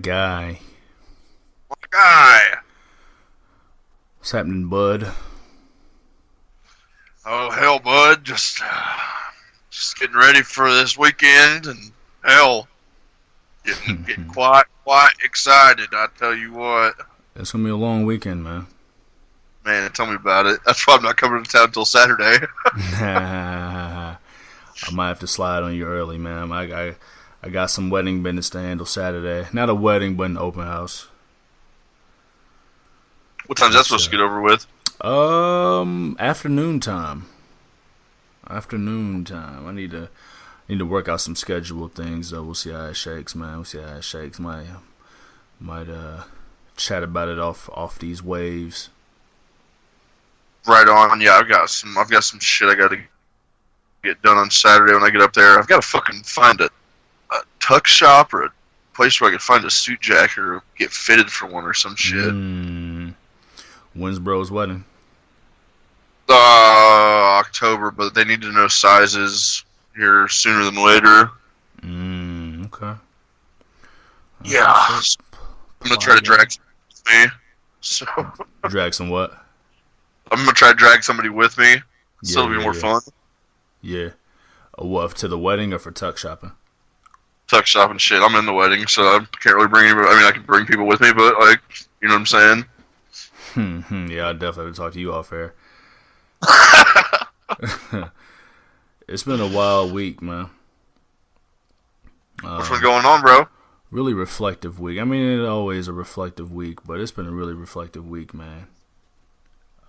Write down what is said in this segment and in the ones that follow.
guy. My guy. What's happening, bud? Oh hell, bud. Just getting ready for this weekend, and hell, getting quite excited. I tell you what, It's gonna be a long weekend, man. man. Tell me about it. That's why I'm not coming to town until Saturday. I might have to slide on you early, man. I got some wedding business to handle Saturday. Not a wedding, but an open house. What time's that supposed to get over with? Afternoon time. Afternoon time. I need to work out some schedule things. We'll see how it shakes, man. We'll see how it shakes. Might chat about it off these waves. Right on. Yeah, I've got some shit I got to get done on Saturday when I get up there. I've got to fucking find a tuck shop or a place where I can find a suit jacket or get fitted for one or some shit. When's bro's wedding? October, but they need to know sizes here sooner than later. Okay. Yeah. I'm going to try to drag somebody with me. So. Drag some what? I'm going to try to drag somebody with me. So it'll be more fun. Yeah. What, to the wedding or for tuck shopping? Tuck shopping shit. I'm in the wedding, so I can't really bring anybody. I mean, I can bring people with me, but, like, you know what I'm saying? Yeah, I'll definitely have to talk to you off air. It's been a wild week, man. What's been going on, bro? Really reflective week. I mean, it's always a reflective week, but it's been a really reflective week, man.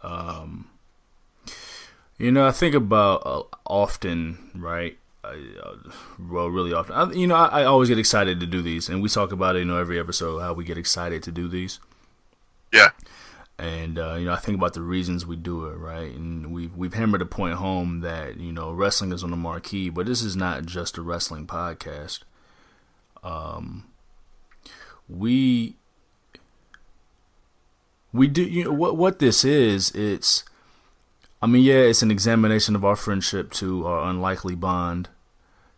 I think about often, right? Really often. I always get excited to do these, and we talk about it, every episode, how we get excited to do these. Yeah. And I think about the reasons we do it, right? And we've hammered a point home that wrestling is on the marquee, but this is not just a wrestling podcast. We do what this is. It's an examination of our friendship to our unlikely bond,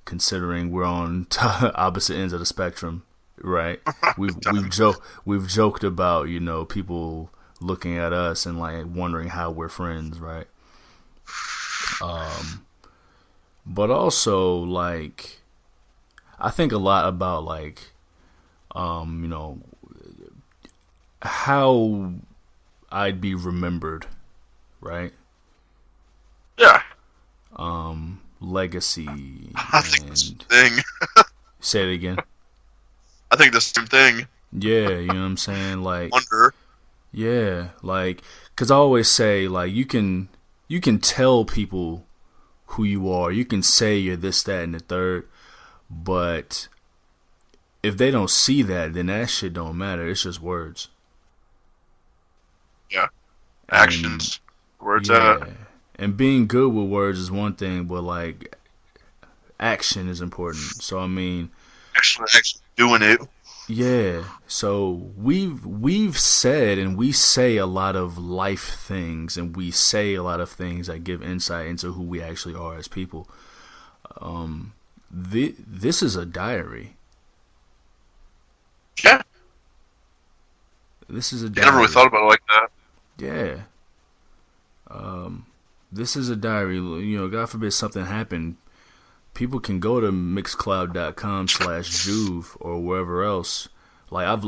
considering we're on opposite ends of the spectrum, right? We've joked about people looking at us and like wondering how we're friends, right? But also, like, I think a lot about how I'd be remembered, right? Yeah. Legacy. I think the same thing. Say it again. I think the same thing. Yeah, you know what I'm saying? Like, wonder. Yeah, like, because I always say, like, you can tell people who you are. You can say you're this, that, and the third, but if they don't see that, then that shit don't matter. It's just words. Yeah. Actions. Words out. And being good with words is one thing, but, like, action is important. So, I mean... Actually doing it. Yeah, so we've said and we say a lot of life things, and we say a lot of things that give insight into who we actually are as people. This is a diary. Yeah. This is a diary. I never really thought about it like that. Yeah. This is a diary. God forbid something happened. People can go to mixcloud.com/Juve or wherever else. Like, I've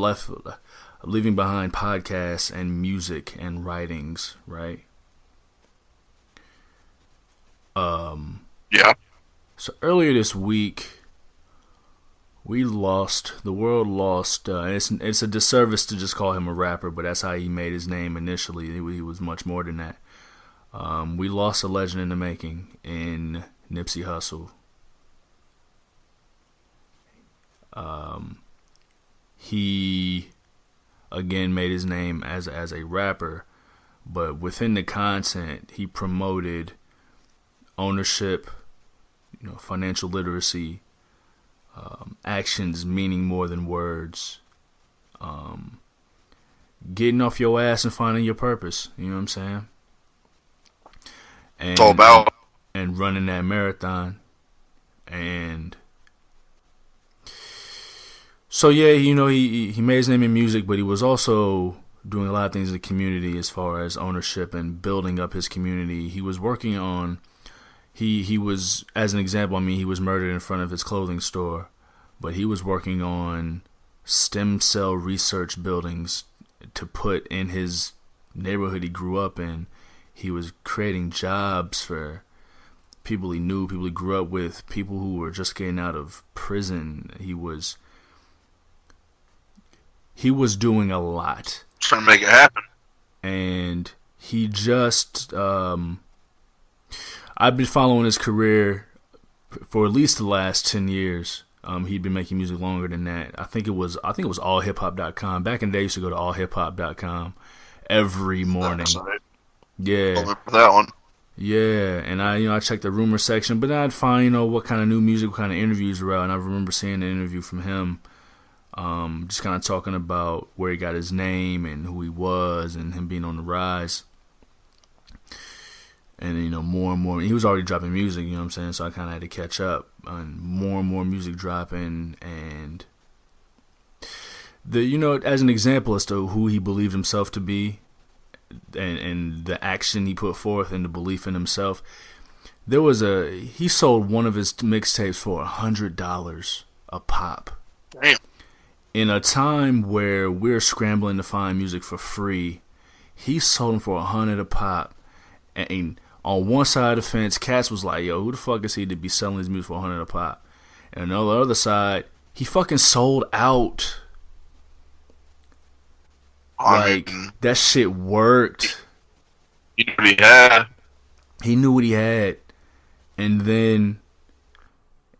leaving behind podcasts and music and writings, right? Yeah. So earlier this week, the world lost, it's a disservice to just call him a rapper, but that's how he made his name initially. He was much more than that. We lost a legend in the making in Nipsey Hussle. He again made his name as a rapper, but within the content he promoted ownership, financial literacy, actions meaning more than words, getting off your ass and finding your purpose. You know what I'm saying? And, it's all about and running that marathon. And So yeah, he made his name in music, but he was also doing a lot of things in the community as far as ownership and building up his community. He was working on he was, as an example, I mean, he was murdered in front of his clothing store, but he was working on stem cell research buildings to put in his neighborhood he grew up in. He was creating jobs for people he knew, people he grew up with, people who were just getting out of prison. He was doing a lot. Trying to make it happen. And he just I've been following his career for at least the last 10 years. He'd been making music longer than that. I think it was allhiphop.com. Back in the day, I used to go to allhiphop.com every morning. Yeah. That one. Yeah, and I checked the rumor section, but then I'd find, what kind of new music, what kind of interviews were out, and I remember seeing an interview from him, just kind of talking about where he got his name and who he was and him being on the rise. And, more and more, he was already dropping music, you know what I'm saying, so I kind of had to catch up, and more music dropping, and as an example as to who he believed himself to be, and the action he put forth and the belief in himself. He sold one of his mixtapes for $100 a pop. Damn. In a time where we're scrambling to find music for free, he sold them for $100 a pop. And on one side of the fence, cats was like, yo, who the fuck is he to be selling his music for $100 a pop? And on the other side, he fucking sold out. That shit worked. He knew what he had. He knew what he had. And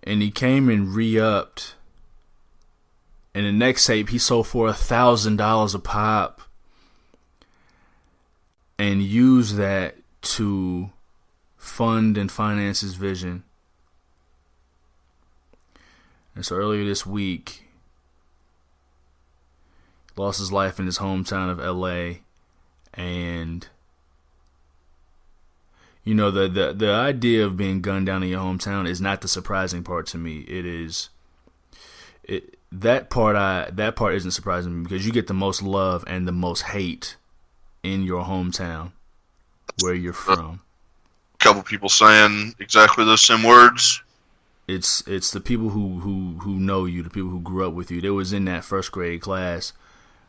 he came and re-upped. And the next tape, he sold for $1,000 a pop. And used that to fund and finance his vision. And so earlier this week, lost his life in his hometown of LA, and the idea of being gunned down in your hometown is not the surprising part to me. That part isn't surprising to me, because you get the most love and the most hate in your hometown where you're from. A couple people saying exactly those same words. It's the people who know you, the people who grew up with you. They was in that first grade class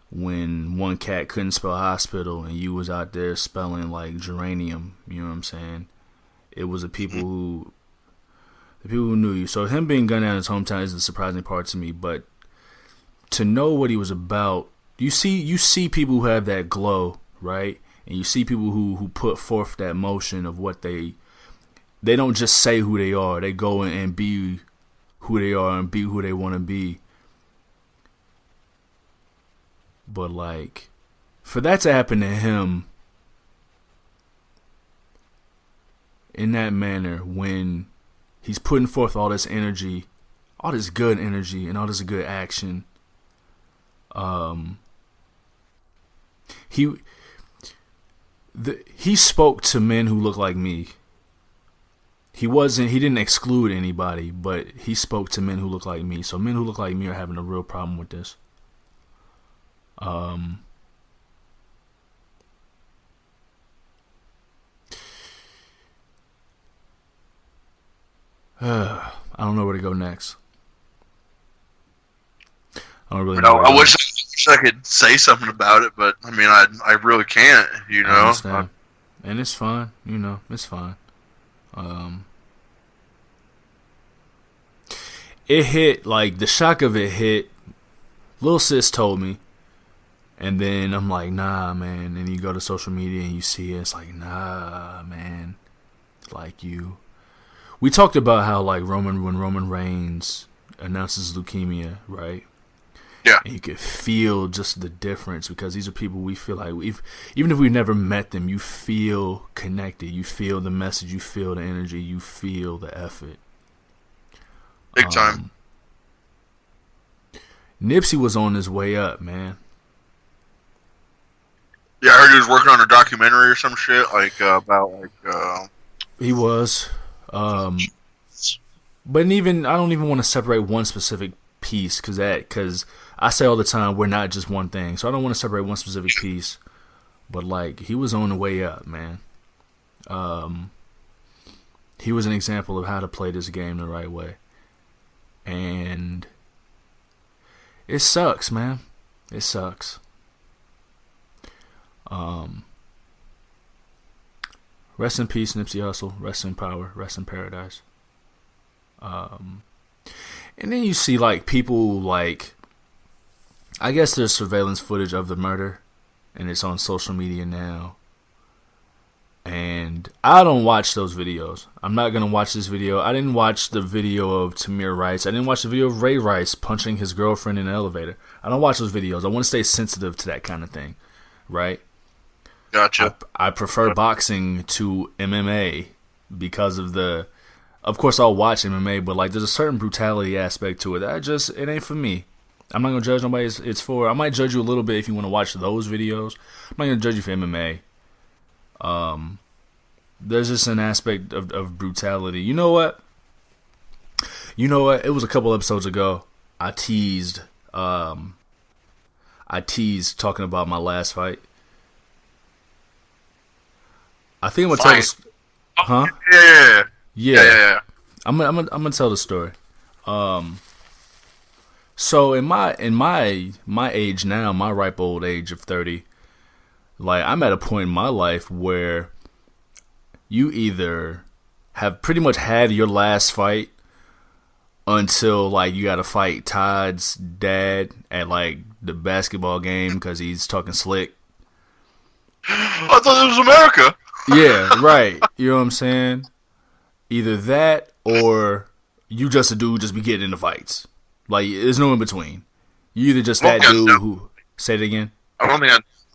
when one cat couldn't spell hospital and you was out there spelling like geranium, you know what I'm saying? It was the people who knew you. So him being gunned down in his hometown isn't the surprising part to me, but to know what he was about, you see people who have that glow, right? And you see people who put forth that motion of what they don't just say who they are, they go and be who they are and be who they want to be. But for that to happen to him in that manner, when he's putting forth all this energy, all this good energy and all this good action, he spoke to men who look like me. He didn't exclude anybody, but he spoke to men who look like me. So men who look like me are having a real problem with this. I don't know where to go next. I don't really know. I wish I could say something about it, but I mean, I really can't, I understand. And it's fine, it's fine. It hit, the shock of it hit. Lil Sis told me. And then I'm like, nah, man. And you go to social media and you see it. It's like, nah, man. We talked about how, when Roman Reigns announces leukemia, right? Yeah. And you could feel just the difference, because these are people we feel like even if we've never met them, you feel connected. You feel the message. You feel the energy. You feel the effort. Big time. Nipsey was on his way up, man. Yeah, I heard he was working on a documentary or some shit, He was. But I don't even want to separate one specific piece, because I say all the time we're not just one thing, so I don't want to separate one specific piece. But like, he was on the way up, man. He was an example of how to play this game the right way, and it sucks, man. It sucks. Rest in peace, Nipsey Hussle. Rest in power. Rest in paradise. And then you see like people like, I guess there's surveillance footage of the murder, and it's on social media now. And I don't watch those videos. I'm not gonna watch this video. I didn't watch the video of Tamir Rice. I didn't watch the video of Ray Rice punching his girlfriend in the elevator. I don't watch those videos. I want to stay sensitive to that kind of thing, right? Gotcha. I prefer boxing to MMA because of the. Of course, I'll watch MMA, but like, there's a certain brutality aspect to it. It ain't for me. I'm not gonna judge nobody. It's for. I might judge you a little bit if you want to watch those videos. I'm not gonna judge you for MMA. There's just an aspect of brutality. You know what? It was a couple episodes ago. I teased talking about my last fight. I think I'm gonna tell. Huh? Yeah. I'm gonna tell the story. So in my age now, my ripe old age of 30, like, I'm at a point in my life where you either have pretty much had your last fight until like you got to fight Todd's dad at like the basketball game because he's talking slick. I thought it was America. Yeah, right. You know what I'm saying? Either that or you just a dude just be getting into fights. Like, there's no in between. You either just that dude who. Say it again.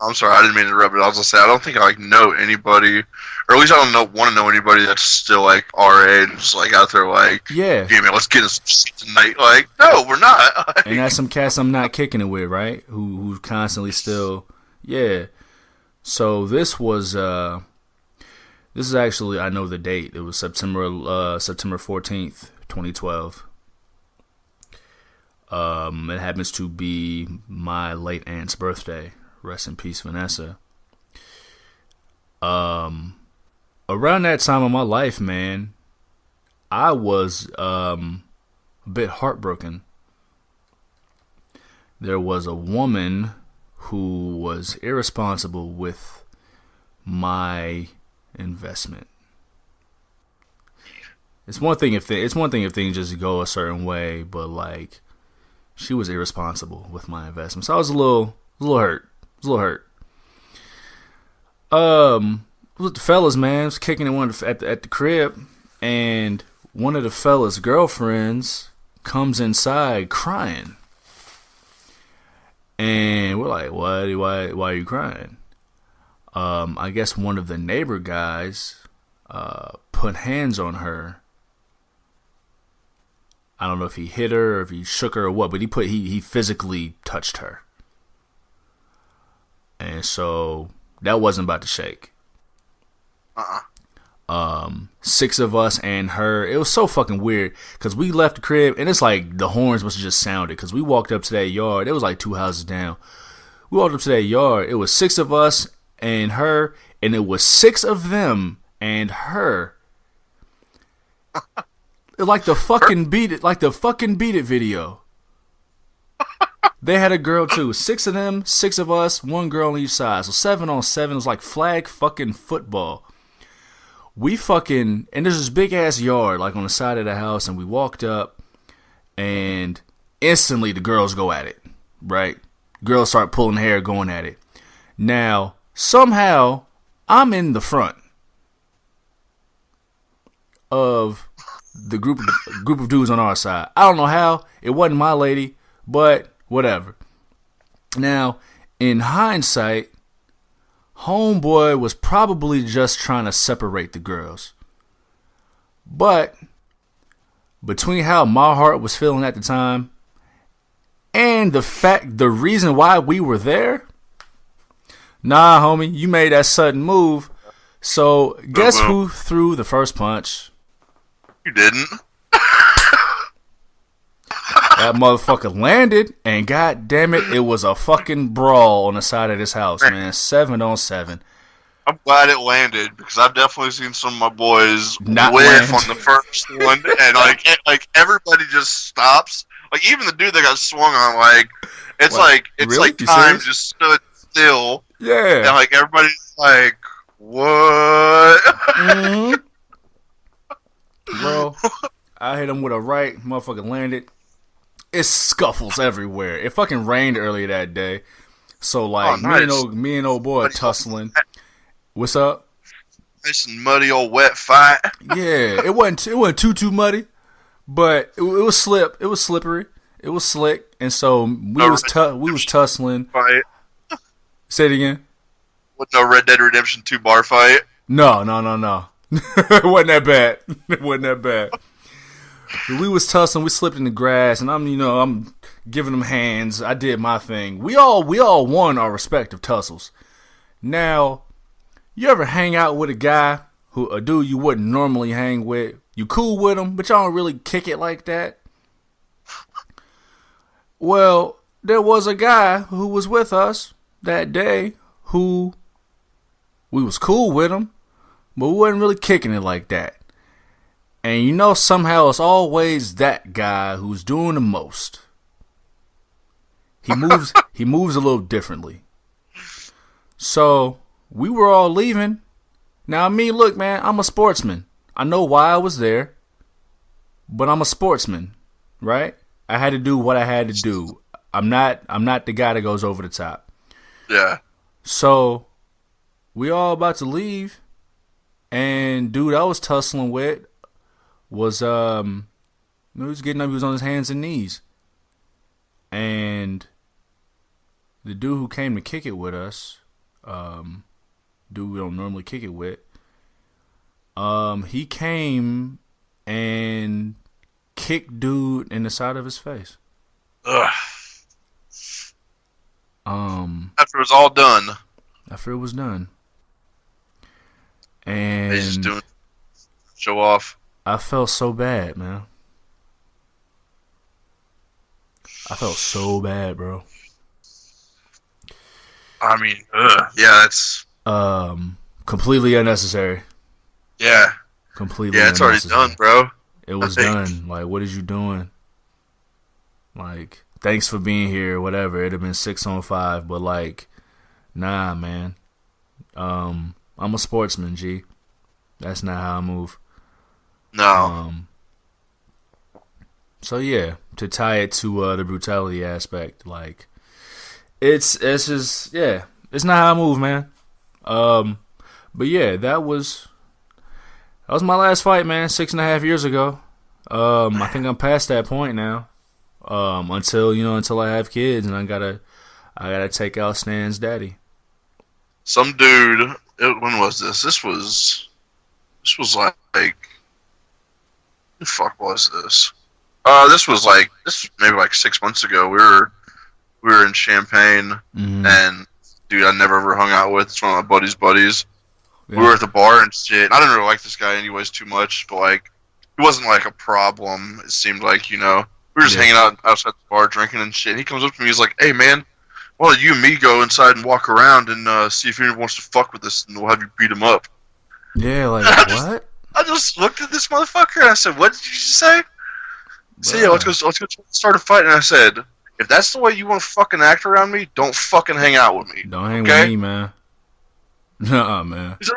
I'm sorry, I didn't mean to interrupt, but I was gonna say I don't think I like know anybody, or at least I don't want to know anybody that's still like our age, like out there like, yeah, man, let's get us tonight. Like, no, we're not. And that's some cats I'm not kicking it with, right? Who constantly still, yeah. So this is actually, I know the date. It was September 14th, 2012. It happens to be my late aunt's birthday. Rest in peace, Vanessa. Around that time of my life, man, I was a bit heartbroken. There was a woman who was irresponsible with my investment. It's one thing if things just go a certain way, but like, she was irresponsible with my investment. So I was a little hurt. With the fellas, man, I was kicking it at the crib, and one of the fellas' girlfriends comes inside crying, and we're like, why are you crying? I guess one of the neighbor guys put hands on her. I don't know if he hit her or if he shook her or what, but he physically touched her. And so that wasn't about to shake. Six of us and her. It was so fucking weird because we left the crib and it's like the horns must have just sounded because we walked up to that yard. It was like 2 houses down. We walked up to that yard. It was 6 of us and her, and it was 6 of them and her. Like the fucking Beat It video. They had a girl too. 6 of them, 6 of us, 1 girl on each side. So 7 on 7. It was like flag fucking football. We fucking, and there's this big ass yard like on the side of the house, and we walked up, and instantly the girls go at it, right? Girls start pulling hair, going at it. Now, somehow, I'm in the front of the group of dudes on our side. I don't know how. It wasn't my lady, but whatever. Now, in hindsight, homeboy was probably just trying to separate the girls. But between how my heart was feeling at the time and the reason why we were there, nah, homie, you made that sudden move. So guess who threw the first punch? You didn't. That motherfucker landed, and god damn it, it was a fucking brawl on the side of this house, man. 7-on-7. I'm glad it landed because I've definitely seen some of my boys Not whiff land. on the first one, and like everybody just stops. Like even the dude that got swung on, like it's What? it's Really? like You time serious? just stood still, Yeah. and like everybody's like, what? Mhm. Bro, I hit him with a right, motherfucker landed. It's scuffles everywhere. It fucking rained earlier that day, so like nice. me and old boy are tussling. What's up? Nice and muddy old wet fight. Yeah, it wasn't too muddy, but it was slippery, it was slick, and so we was tussling. Fight. Say it again. With no Red Dead Redemption 2 bar fight. No. It wasn't that bad. It wasn't that bad. We was tussling. We slipped in the grass, and I'm giving them hands. I did my thing. We all won our respective tussles. Now, you ever hang out with a dude you wouldn't normally hang with? You cool with him, but y'all don't really kick it like that. Well, there was a guy who was with us that day who we was cool with him, but we wasn't really kicking it like that. And somehow it's always that guy who's doing the most. He moves a little differently. So we were all leaving. Now look, man, I'm a sportsman. I know why I was there, but I'm a sportsman, right? I had to do what I had to do. I'm not the guy that goes over the top. Yeah. So we all about to leave, and dude I was tussling with was he was getting up. He was on his hands and knees, and the dude who came to kick it with us, dude we don't normally kick it with, he came and kicked dude in the side of his face. Ugh. After it was all done. After it was done. And They just doing show off. I felt so bad, man. I felt so bad, bro. I mean, yeah, it's completely unnecessary. Yeah. Completely Yeah, it's already done, bro. It was done. Like, what is you doing? Like, thanks for being here, whatever. It'd have been 6-on-5, but like, nah, man. I'm a sportsman, G. That's not how I move. No. So yeah, to tie it to the brutality aspect, like, it's just, yeah, it's not how I move, man. But yeah, that was my last fight, man. 6.5 years ago. I think I'm past that point now. Until I have kids and I gotta take out Stan's daddy. Some dude. When was this? This was like. Who the fuck was this? This was maybe like 6 months ago. We were in Champaign, and dude, I never ever hung out with. It's one of my buddies. Yeah. We were at the bar and shit. And I didn't really like this guy anyways too much, but like, it wasn't like a problem. It seemed like, we were just hanging out outside the bar drinking and shit. And he comes up to me, he's like, "Hey man, why don't you and me go inside and walk around and see if anyone wants to fuck with us, and we'll have you beat him up." Yeah, like what? I just looked at this motherfucker and I said, "What did you just say?" So yeah, let's go start a fight. And I said, "If that's the way you want to fucking act around me, don't fucking hang out with me. Don't hang with me, man." Nuh-uh, man. He said,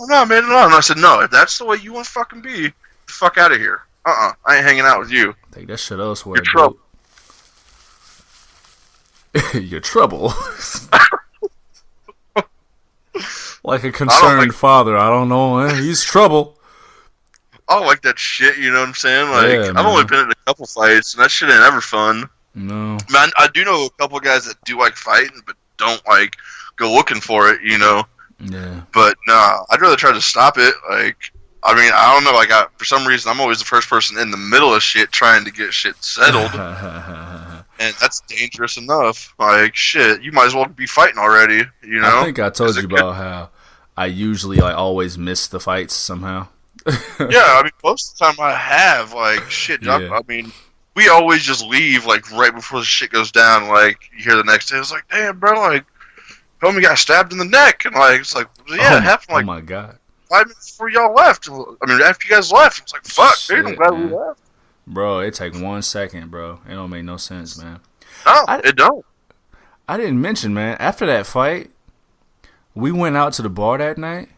"No, man, no." And I said, "No, if that's the way you want to fucking be, get the fuck out of here. I ain't hanging out with you. Take that shit elsewhere. You're trouble." You're trouble. Like a concerned father. I don't know, man. He's trouble. I don't like that shit, you know what I'm saying? Like, yeah, I've only been in a couple fights, and that shit ain't ever fun. No. Man, I do know a couple guys that do like fighting, but don't like go looking for it, Yeah. But nah, I'd rather try to stop it. Like, I mean, I don't know. Like, for some reason, I'm always the first person in the middle of shit trying to get shit settled, and that's dangerous enough. Like, shit, you might as well be fighting already. I think I told you about how I usually always miss the fights somehow. Yeah, I mean, most of the time I have, like, shit. Yeah. I mean, we always just leave like right before the shit goes down. Like you hear the next day, it's like, damn, bro, like homie got stabbed in the neck, and like it's like, yeah, it happened like oh my god, 5 minutes before y'all left. I mean, after you guys left, it's like, fuck, shit, dude, I'm glad man. we left. Bro, it take 1 second, bro. It don't make no sense, man. No, it don't. I didn't mention, man. After that fight, we went out to the bar that night,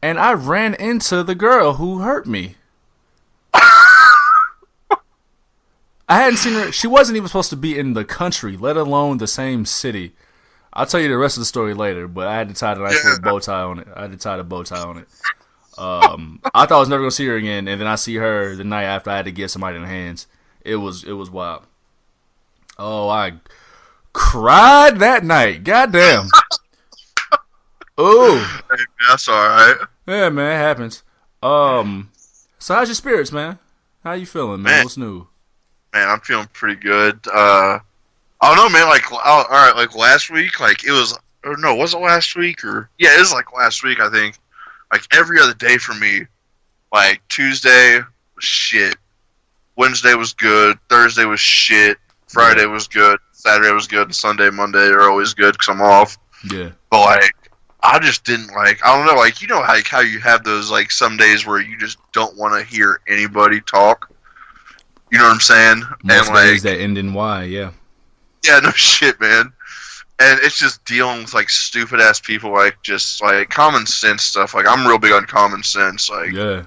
and I ran into the girl who hurt me. I hadn't seen her. She wasn't even supposed to be in the country, let alone the same city. I'll tell you the rest of the story later, but I had to tie the nice little bow tie on it. I had to tie the bow tie on it. I thought I was never gonna see her again, and then I see her the night after. I had to get somebody in the hands. It was wild. Oh, I cried that night. Goddamn. Oh, Hey, that's all right. yeah, man, it happens. So how's your spirits, man? How you feeling, man? What's new? Man, I'm feeling pretty good. I don't know, man. Like, all right, like last week, like it was, or no, was it last week? Or yeah, it was like last week, I think. Like every other day for me, like Tuesday was shit, Wednesday was good, Thursday was shit, Friday was good, Saturday was good, and Sunday, Monday are always good because I'm off. Yeah. But like, I just didn't like. I don't know, like you know, like how you have those like some days where you just don't want to hear anybody talk. You know what I'm saying? Most and like days that end in Y, yeah. Yeah, no shit, man. And it's just dealing with like stupid ass people, like just like common sense stuff. Like I'm real big on common sense. Like, Yeah.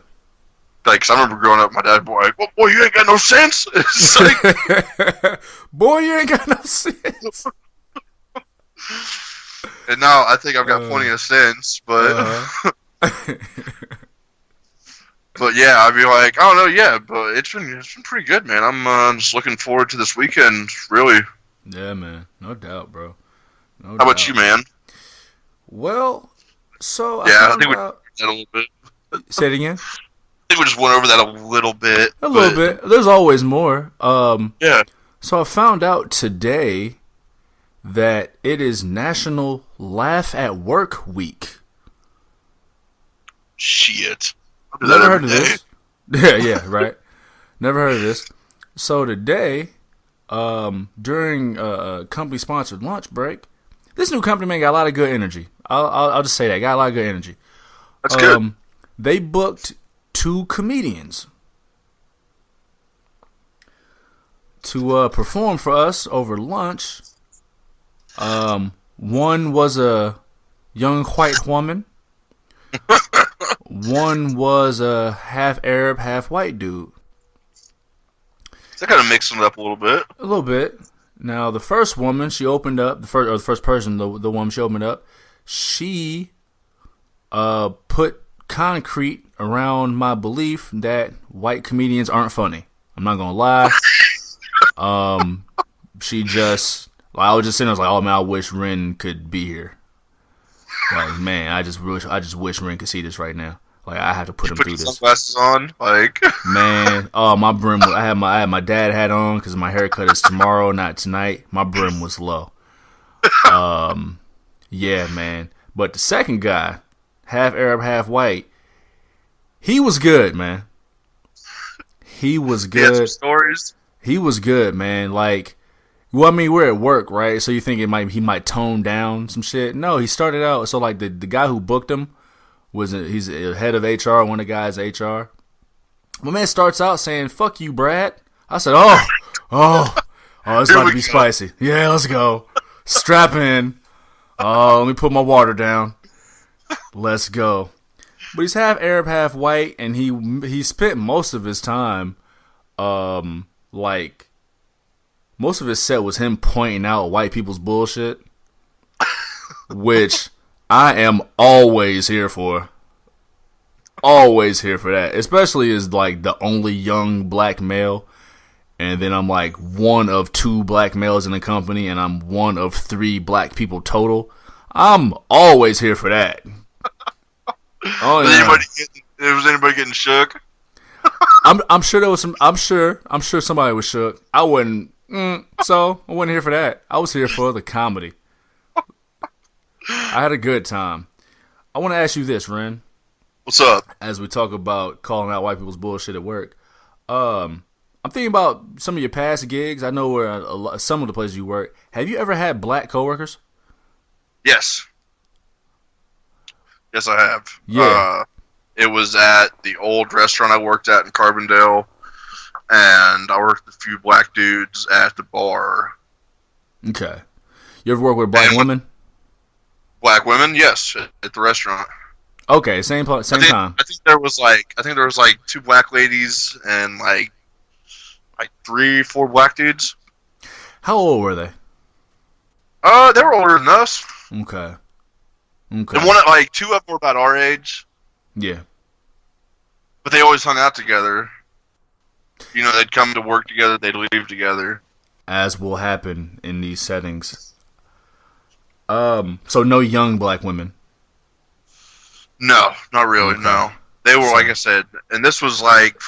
like, 'cause I remember growing up, my dad boy, like, well, boy, you ain't got no sense. It's like, boy, you ain't got no sense. and now I think I've got plenty of sense, but, but yeah, I'd be like, I don't know, yeah, but it's been pretty good, man. I'm just looking forward to this weekend, really. Yeah, man, no doubt, bro. No How doubt. about you, man? Well, so I think we did that a little bit. Say it again. I think we just went over that a little bit. A little bit. There's always more. Yeah. So I found out today that it is National Laugh at Work Week. Shit. I do Never that heard every of day. this. Yeah, right. Never heard of this. So today, during a company-sponsored lunch break, this new company, man, got a lot of good energy. I'll just say that. Got a lot of good energy. That's good. They booked 2 comedians to perform for us over lunch. One was a young white woman. One was a half Arab, half white dude. So kind of mixing it up a little bit. A little bit. Now, the first woman, she opened up, the first person, the woman she opened up, she put concrete around my belief that white comedians aren't funny. I'm not gonna lie. She just, I was just sitting there, I was like, oh man, I wish Ren could be here. Like, man, I just wish Ren could see this right now. Like, I have to put him through this. Sunglasses on, like. Man, oh, my brim. I had my dad hat on because my haircut is tomorrow, not tonight. My brim was low. Yeah, man. But the second guy, half Arab, half white, he was good, man. He was good. He had some stories. He was good, man. Like, well, I mean, we're at work, right? So you think he might tone down some shit? No, he started out. So like the guy who booked him he's a head of HR. One of the guys HR. My man starts out saying, "Fuck you, Brad." I said, "Oh, it's about to be spicy. Yeah, let's go. Strap in. Oh, let me put my water down. Let's go." But he's half Arab, half white, and he spent most of his time, like, most of his set was him pointing out white people's bullshit, which I am always here for. Always here for that, especially as like the only young black male, and then I'm like one of 2 black males in the company, and I'm one of 3 black people total. I'm always here for that. Oh, yeah. Was anybody getting shook? I'm sure there was some. I'm sure somebody was shook. I wasn't. So I wasn't here for that. I was here for the comedy. I had a good time. I want to ask you this, Ren. What's up? As we talk about calling out white people's bullshit at work, are I'm thinking about some of your past gigs. I know where some of the places you work. Have you ever had black coworkers? Yes. Yes, I have. Yeah. It was at the old restaurant I worked at in Carbondale, and I worked with a few black dudes at the bar. Okay. You ever work with black women? Black women, yes, at the restaurant. Okay, same time. I think there was like 2 black ladies and like 3-4 black dudes. How old were they? They were older than us. Okay. And like 2 of them were about our age. Yeah. But they always hung out together. You know, they'd come to work together, they'd leave together. As will happen in these settings. So no young black women. No, not really, no. They were, like I said, and this was like,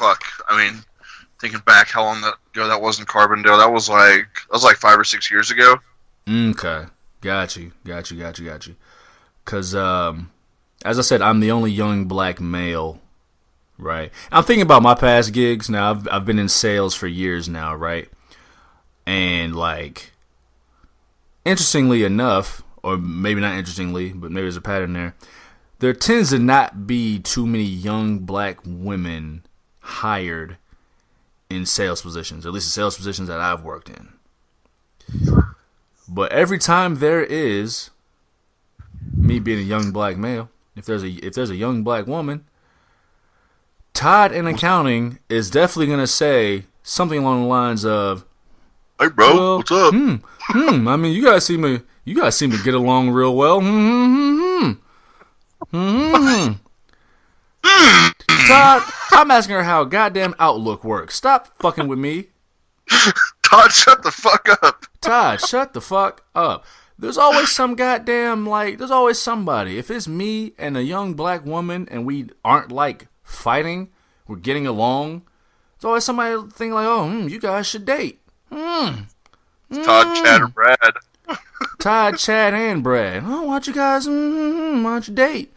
thinking back how long ago that was in Carbondale, that was like 5 or 6 years ago. Okay. Got you. Because, as I said, I'm the only young black male, right? I'm thinking about my past gigs now. I've been in sales for years now, right? And, like, interestingly enough, or maybe not interestingly, but maybe there's a pattern there tends to not be too many young black women hired in sales positions, at least the sales positions that I've worked in. But every time there is, me being a young black male, if there's a young black woman, Todd in accounting is definitely gonna say something along the lines of, "Hey, bro, what's up?" I mean, you guys seem to get along real well. Todd, I'm asking her how goddamn Outlook works. Stop fucking with me. Todd, shut the fuck up. Todd, shut the fuck up. There's always some goddamn, there's always somebody. If it's me and a young black woman and we aren't, fighting, we're getting along, there's always somebody thinking you guys should date. Todd, Chad, or Brad. Todd, Chad, and Brad. Oh, why don't you guys, why don't you date?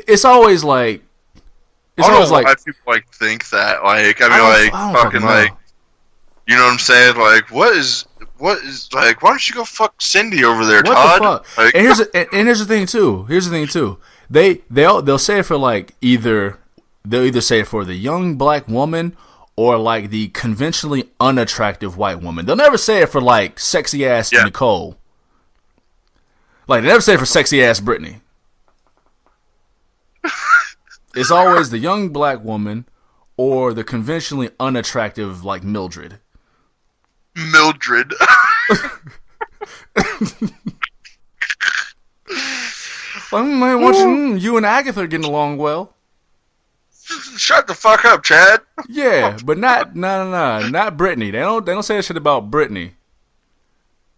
It's always like, I don't know why people think that. You know what I'm saying? Like, what is why don't you go fuck Cindy over there, Todd? What the fuck? And here's the thing too. They'll say it for they'll either say it for the young black woman or the conventionally unattractive white woman. They'll never say it for sexy ass Nicole. They never say it for sexy ass Brittany. It's always the young black woman or the conventionally unattractive Mildred. Mildred. You and Agatha are getting along well. Shut the fuck up, Chad. Yeah, but not Brittany. They don't say that shit about Brittany.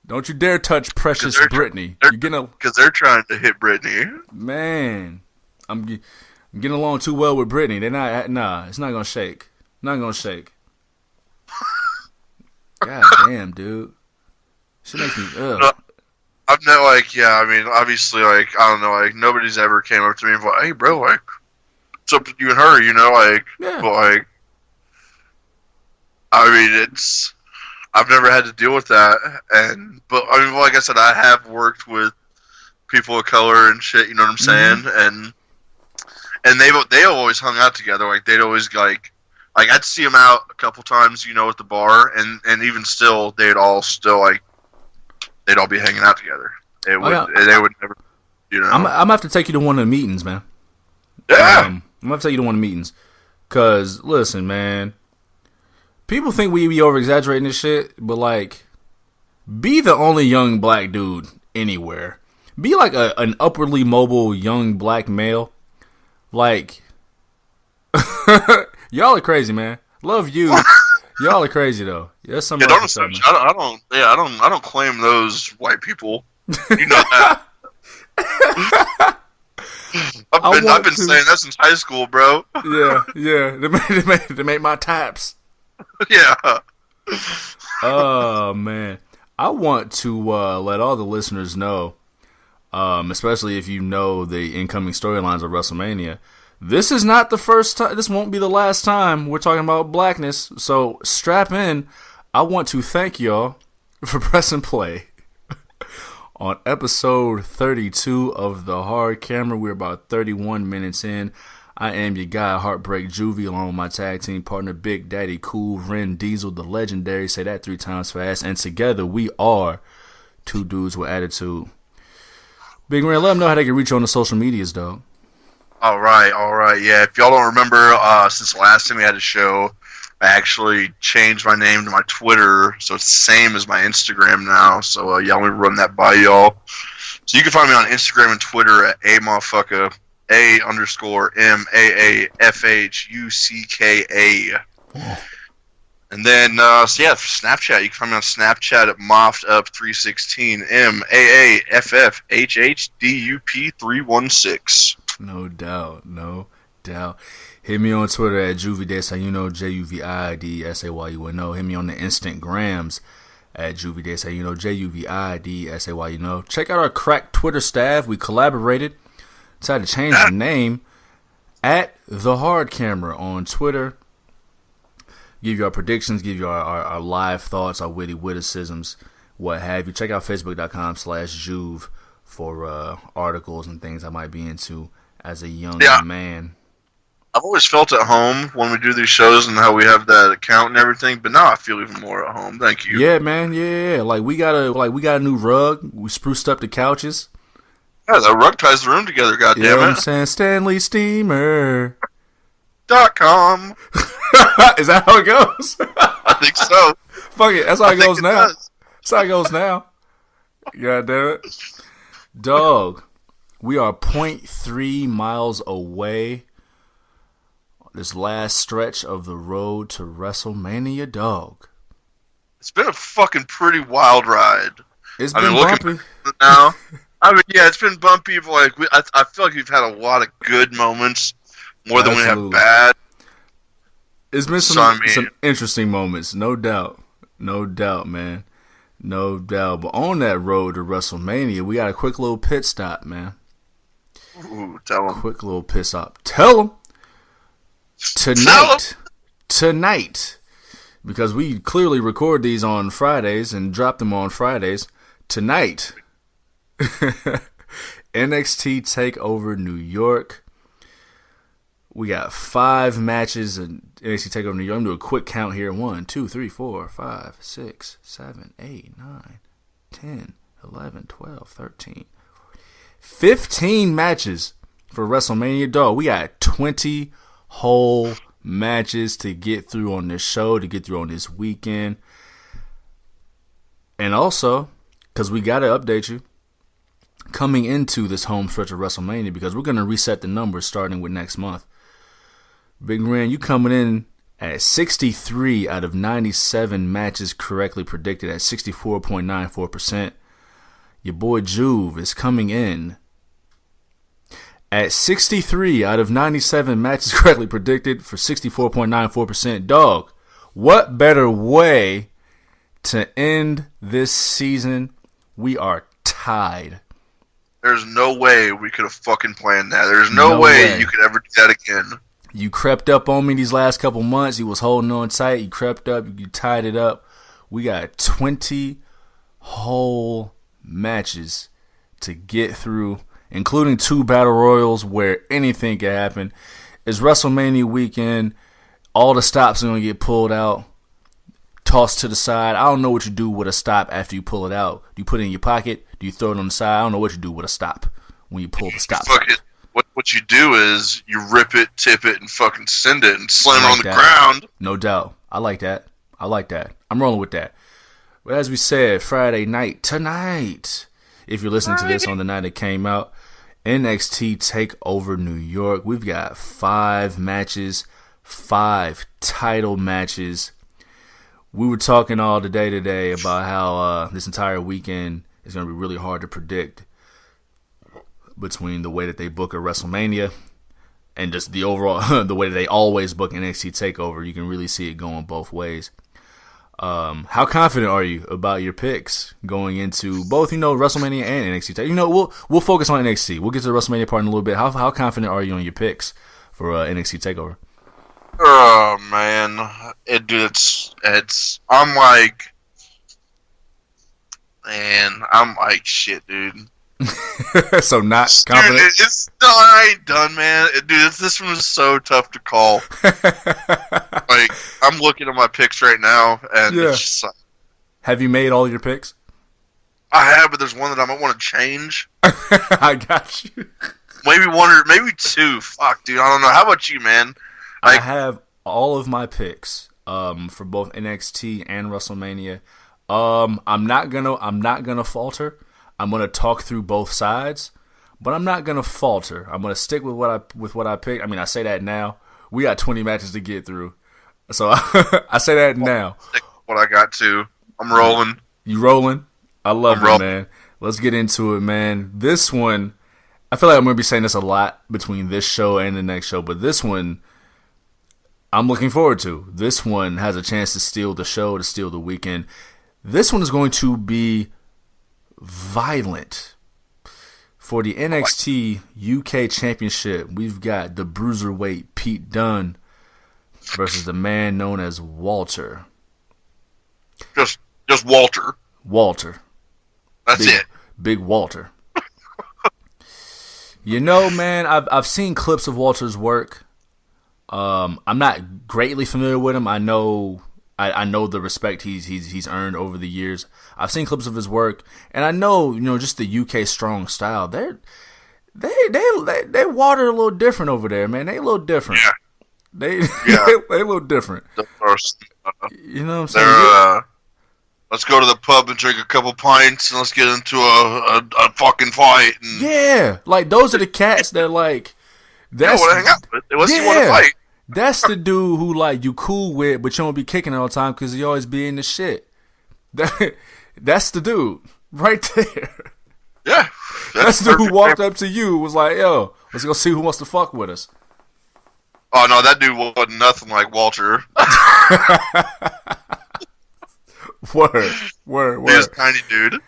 Don't you dare touch precious Brittany. Because they're trying to hit Brittany. Man, I'm getting along too well with Brittany. They're not. Nah, it's not gonna shake. Not gonna shake. God damn, dude. Shit makes me ugh. I've never obviously I don't know, nobody's ever came up to me and like, "Hey, bro, what's up with you and her?" You know, yeah. But I've never had to deal with that, but like I said, I have worked with people of color and shit. You know what I'm saying? Mm-hmm. And they always hung out together. They'd always I'd see them out a couple times, at the bar, and even still, they'd all be hanging out together. They would never, I'm gonna have to take you to one of the meetings, man. Yeah. I'm gonna have to take you to one of the meetings, cause listen, man. People think we be over exaggerating this shit, but be the only young black dude anywhere. Be an upwardly mobile young black male. Y'all are crazy, man. Love you. Y'all are crazy though. That's something. I don't claim those white people. You know that. I've been saying that since high school, bro. Yeah. They made my types. Yeah. Oh man, I want to let all the listeners know, especially if you know the incoming storylines of WrestleMania, This is not the first time. This won't be the last time we're talking about blackness. So strap in. I want to thank y'all for pressing play on episode 32 of The Hard Camera. We're about 31 minutes in. I am your guy, Heartbreak Juvie, along with my tag team partner, Big Daddy Cool, Ren Diesel, the legendary. Say that 3 times fast. And together we are two dudes with attitude. Big Ren, let them know how they can reach you on the social medias, dog. All right. Yeah, if y'all don't remember, since the last time we had a show, I actually changed my name to my Twitter, so it's the same as my Instagram now. So yeah, let me run that by y'all. So you can find me on Instagram and Twitter at _A_MAAFHUCKA. And then, so yeah, for Snapchat, you can find me on Snapchat at MoffedUp316, MAAFFHHDUP316. No doubt. Hit me on Twitter at Juvidesayuno, JUVIDSAYUNO. Hit me on the Instagrams at Juvidesayuno, JUVIDSAYUNO. Check out our crack Twitter staff. We collaborated. Decided to change the name at The Hard Camera on Twitter. Give you our predictions, give you our live thoughts, our witty witticisms, what have you. Check out Facebook.com/Juve for articles and things I might be into as a young man. I've always felt at home when we do these shows and how we have that account and everything, but now I feel even more at home. Thank you. Yeah, man. Yeah. Like we got a new rug. We spruced up the couches. Yeah, that rug ties the room together. Goddamn it! You know what I'm saying? Stanley Steamer.com. Is that how it goes? I think so. Fuck it. That's how it goes now. That's how it goes now. God damn it. Dog, we are 0.3 miles away. This last stretch of the road to Wrestlemania, dog. It's been a fucking pretty wild ride. It's been bumpy. Now, it's been bumpy. But I feel like we've had a lot of good moments more than we have bad. It's been some interesting moments, no doubt, man, no doubt. But on that road to WrestleMania, we got a quick little pit stop, man. Ooh, tell them. Quick little pit stop. Tell them. Tonight, because we clearly record these on Fridays and drop them on Fridays. Tonight, NXT Takeover New York. We got 5 matches in NXT Takeover New York. I'm going to do a quick count here. 1, 2, 3, 4, 5, 6, 7, 8, 9, 10, 11, 12, 13, 15 matches for WrestleMania. Dog, we got 20 whole matches to get through on this show, to get through on this weekend. And also, because we got to update you, coming into this home stretch of WrestleMania, because we're going to reset the numbers starting with next month. Big Ren, you coming in at 63 out of 97 matches correctly predicted at 64.94%. Your boy Juve is coming in at 63 out of 97 matches correctly predicted for 64.94%. Dog, what better way to end this season? We are tied. There's no way we could have fucking planned that. There's no way you could ever do that again. You crept up on me these last couple months. You was holding on tight. You crept up. You tied it up. We got 20 whole matches to get through, including 2 battle royals where anything can happen. It's WrestleMania weekend. All the stops are going to get pulled out, tossed to the side. I don't know what you do with a stop after you pull it out. Do you put it in your pocket? Do you throw it on the side? I don't know what you do with a stop when you pull the stop. Fuck it. What you do is you rip it, tip it, and fucking send it and slam it on the ground. No doubt. I like that. I'm rolling with that. But as we said, Friday night, tonight, if you're listening to this on the night it came out, NXT Takeover New York. We've got 5 matches, 5 title matches. We were talking all today about how this entire weekend is going to be really hard to predict, between the way that they book a WrestleMania and just the overall, the way that they always book NXT TakeOver. You can really see it going both ways. How confident are you about your picks going into both, WrestleMania and NXT? We'll focus on NXT. We'll get to the WrestleMania part in a little bit. How confident are you on your picks for NXT Takeover. Oh man, I'm like, man, I'm like shit, dude. So not confident. Dude, I ain't done, man. Dude, this one is so tough to call. Like, I'm looking at my picks right now, and it's just like, have you made all your picks? I have, but there's one that I might want to change. I got you. Maybe one or maybe two. Fuck, dude, I don't know. How about you, man? Like, I have all of my picks for both NXT and WrestleMania. I'm not gonna falter. I'm gonna talk through both sides, but I'm not gonna falter. I'm gonna stick with what I picked. I mean, I say that now. We got 20 matches to get through, so I say that now. What I got to. I'm rolling. You rolling? I love it, man. Let's get into it, man. This one, I feel like I'm gonna be saying this a lot between this show and the next show, but this one, I'm looking forward to. This one has a chance to steal the show, to steal the weekend. This one is going to be violent. For the NXT UK Championship, we've got the Bruiserweight Pete Dunne versus the man known as Walter. Just Walter. Walter. That's it. Big Walter. You know, man, I've seen clips of Walter's work. I'm not greatly familiar with him. I know the respect he's earned over the years. I've seen clips of his work, and I know, just the UK strong style. They water a little different over there, man. They a little different. Yeah. They a little different. You know what I'm saying? Let's go to the pub and drink a couple pints, and let's get into a fucking fight. And yeah, like those are the cats that like. That's want to hang out with. Unless you want to fight. That's the dude who like you cool with, but you don't be kicking all the time because he always be in the shit. That's the dude right there. Yeah, that's the dude who walked up to you, was like, "Yo, let's go see who wants to fuck with us." Oh no, that dude wasn't nothing like Walter. Word. He's a tiny dude.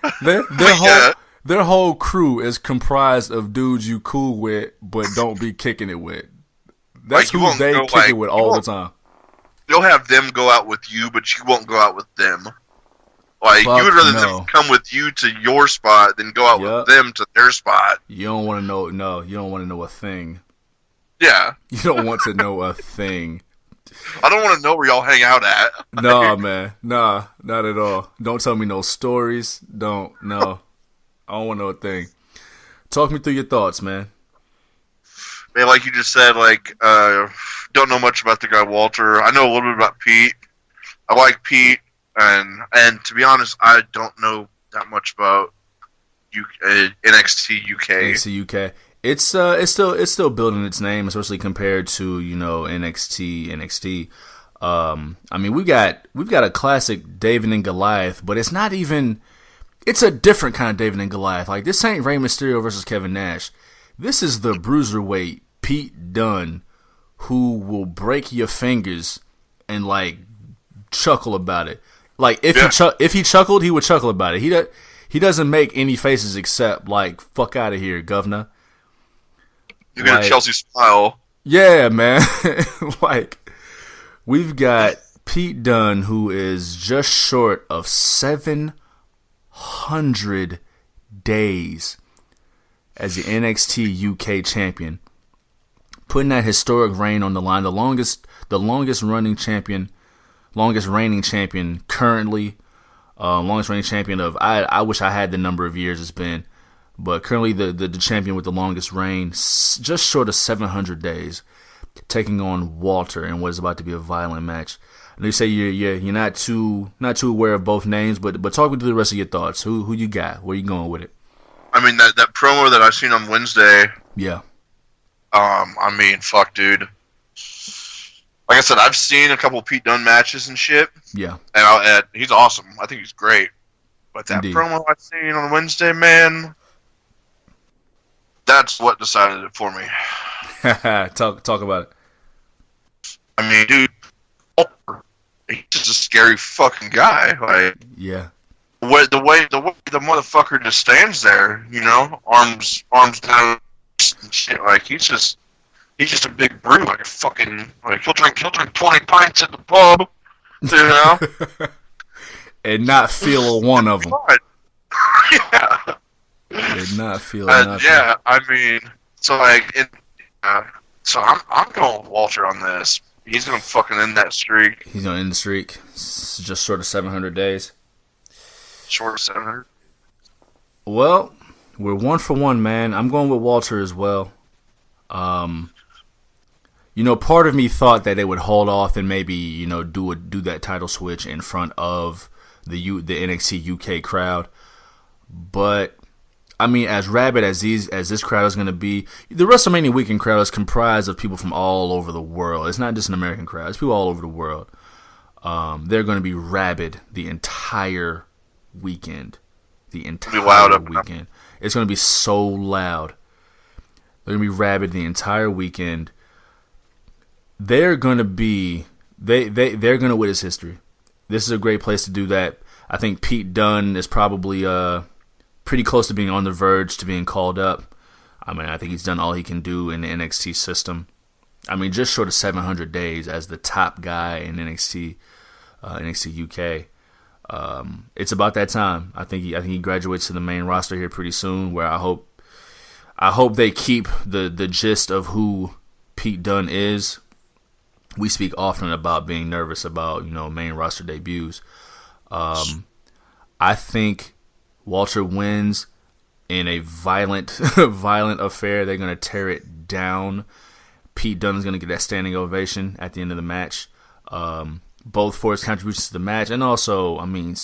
Their whole crew is comprised of dudes you cool with, but don't be kicking it with. That's like, who they kick it with all the time. You'll have them go out with you, but you won't go out with them. Like, you would rather them come with you to your spot than go out with them to their spot. You don't want to know. No, you don't want to know a thing. Yeah. You don't want to know a thing. I don't want to know where y'all hang out at. Nah, man. Nah, not at all. Don't tell me no stories. No. I don't want to know a thing. Talk me through your thoughts, man. Man, like you just said, don't know much about the guy Walter. I know a little bit about Pete. I like Pete, and to be honest, I don't know that much about NXT UK. NXT UK. It's still building its name, especially compared to NXT. I mean, we've got a classic David and Goliath, but it's not even. It's a different kind of David and Goliath. Like, this ain't Rey Mysterio versus Kevin Nash. This is the Bruiserweight Pete Dunne, who will break your fingers and like chuckle about it. Like if he chuckled, he would chuckle about it. He doesn't make any faces except like "fuck out of here, governor." You got a Chelsea smile. Yeah, man. Like, we've got Pete Dunne, who is just short of 700 days as the NXT UK champion, putting that historic reign on the line. The longest reigning champion currently, longest reigning champion of. I wish I had the number of years it's been. But currently the champion with the longest reign, just short of 700 days, taking on Walter in what is about to be a violent match. And you say you're not too aware of both names, but talk me through the rest of your thoughts. Who you got? Where you going with it? I mean, that promo that I seen on Wednesday. Yeah. I mean, fuck, dude. Like I said, I've seen a couple Pete Dunne matches and shit. Yeah. And he's awesome. I think he's great. But that Indeed. promo I seen on Wednesday, man. That's what decided it for me. Talk about it. I mean, dude, he's just a scary fucking guy. Like, yeah, the way the motherfucker just stands there, arms down and shit. Like, he's he's just a big brute, like a fucking, like he'll drink 20 pints at the pub, you know, and not feel one of them. Yeah. And not feel nothing. Yeah, I mean, so like, so I'm going with Walter on this. He's gonna fucking end that streak. He's gonna end the streak. It's just short of 700 days. Short of 700. Well, we're 1-for-1, man. I'm going with Walter as well. You know, part of me thought that they would hold off and maybe, you know, do that title switch in front of the NXT UK crowd. But I mean, as rabid as this crowd is going to be, the WrestleMania weekend crowd is comprised of people from all over the world. It's not just an American crowd; it's people all over the world. They're going to be rabid the entire weekend. The entire weekend. It's going to be so loud. They're going to be rabid the entire weekend. They're going to be they're going to witness history. This is a great place to do that. I think Pete Dunne is probably pretty close to being on the verge to being called up. I mean, I think he's done all he can do in the NXT system. I mean, just short of 700 days as the top guy in NXT UK. It's about that time. I think he graduates to the main roster here pretty soon. Where I hope they keep the gist of who Pete Dunne is. We speak often about being nervous about, you know, main roster debuts. I think Walter wins in a violent affair. They're going to tear it down. Pete Dunne is going to get that standing ovation at the end of the match. Both for his contributions to the match and also, I mean,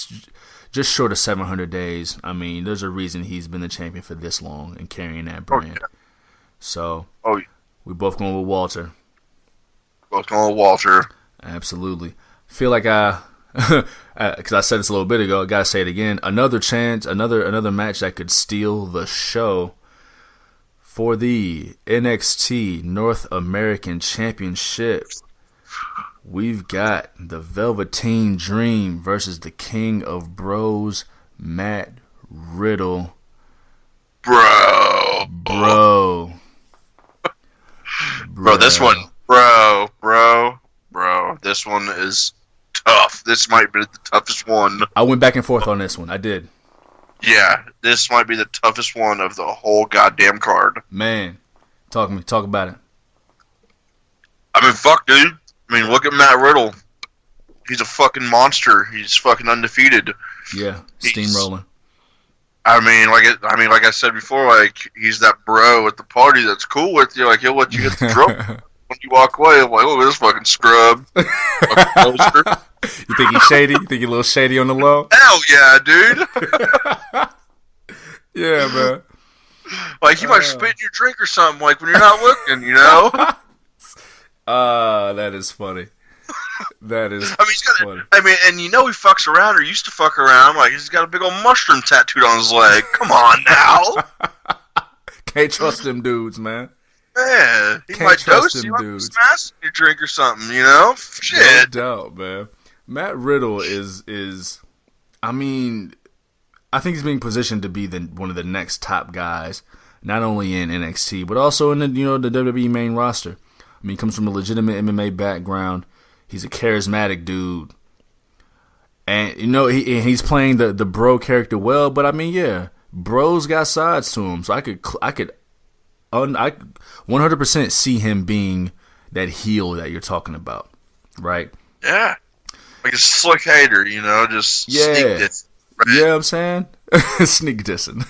just short of 700 days. I mean, there's a reason he's been the champion for this long and carrying that brand. Oh, yeah. So, yeah. We're both going with Walter. Both going with Walter. Absolutely. Feel like because I said this a little bit ago, I gotta say it again. Another chance, another match that could steal the show for the NXT North American Championship. We've got the Velveteen Dream versus the King of Bros, Matt Riddle. Bro, this one, bro. This one is tough. This might be the toughest one. I went back and forth on this one. I did. Yeah, this might be the toughest one of the whole goddamn card. Man, talk about it. I mean, fuck, dude. I mean, look at Matt Riddle. He's a fucking monster. He's fucking undefeated. Yeah, steamrolling. I mean, like I said before, like he's that bro at the party that's cool with you. Like he'll let you hit the drum when you walk away. I'm like, oh, this fucking scrub. You think he's shady? You think he's a little shady on the low? Hell yeah, dude. Yeah, man. Like he might spit in your drink or something. Like when you're not looking, you know. That is funny. That is funny. I mean, and you know he fucks around or used to fuck around. Like he's got a big old mushroom tattooed on his leg. Come on now. Can't trust them dudes, man. Man, he might dose you. Might smash your drink or something, you know? Shit. No doubt, man. Matt Riddle is. I mean, I think he's being positioned to be one of the next top guys, not only in NXT but also in the WWE main roster. I mean, he comes from a legitimate MMA background. He's a charismatic dude, and you know he's playing the bro character well. But I mean, yeah, bro's got sides to him, so I could 100% see him being that heel that you're talking about, right? Yeah, like a slick hater, you know, just sneak dissing. Right? Yeah, I'm saying sneak dissing.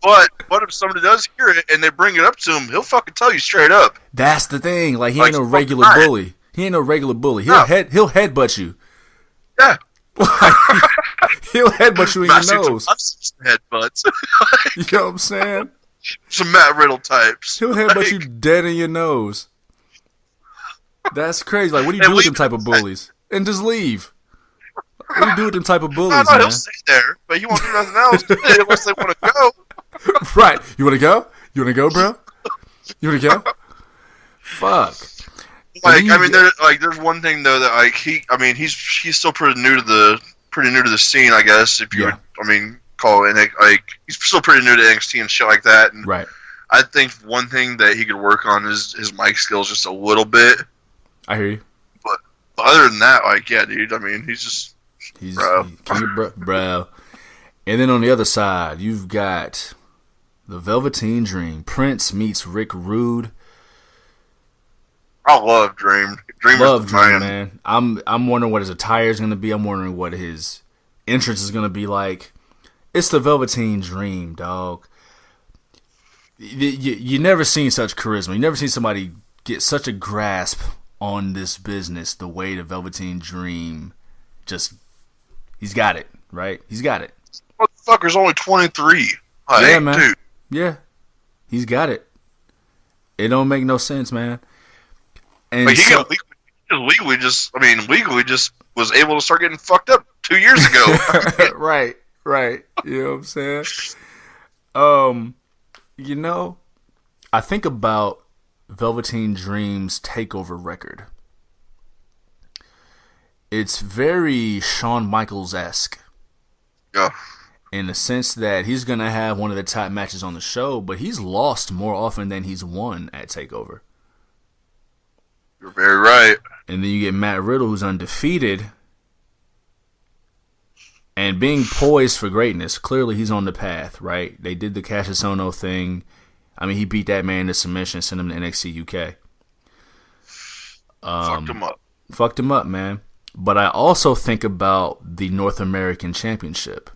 But what if somebody does hear it and they bring it up to him? He'll fucking tell you straight up. That's the thing. Like he ain't no regular bully. He ain't no regular bully. He'll headbutt you. Yeah. He'll headbutt you in your nose. I've seen some headbutts. You know what I'm saying? Some Matt Riddle types. He'll headbutt you dead in your nose. That's crazy. Like, what do you do with them type of bullies? And just leave. What do you do with them type of bullies, man? He'll stay there, but he won't do nothing else unless they want to go. Right. You want to go? You want to go, bro? You want to go? Fuck. Like, I mean, there's one thing though that like he's still pretty new to the scene, I guess. If you would, I mean, call it like he's still pretty new to NXT and shit like that. And right. I think one thing that he could work on is his mic skills just a little bit. I hear you. But other than that, like, yeah, dude, I mean, he's bro. Bro. And then on the other side, you've got the Velveteen Dream. Prince meets Rick Rude. I love Dream. Love Dream, man. I'm wondering what his attire is going to be. I'm wondering what his entrance is going to be like. It's the Velveteen Dream, dog. You never seen such charisma. You never seen somebody get such a grasp on this business the way the Velveteen Dream just... He's got it, right? He's got it. Motherfucker's only 23. Like, yeah, man. Dude. Yeah. He's got it. It don't make no sense, man. And like, legally just was able to start getting fucked up 2 years ago. Right. You know what I'm saying? You know, I think about Velveteen Dream's takeover record. It's very Shawn Michaels-esque. Yeah. In the sense that he's going to have one of the top matches on the show, but he's lost more often than he's won at TakeOver. You're very right. And then you get Matt Riddle, who's undefeated and being poised for greatness. Clearly, he's on the path, right? They did the Cassius Ohno thing. I mean, he beat that man to submission, sent him to NXT UK. Fucked him up, man. But I also think about the North American Championship.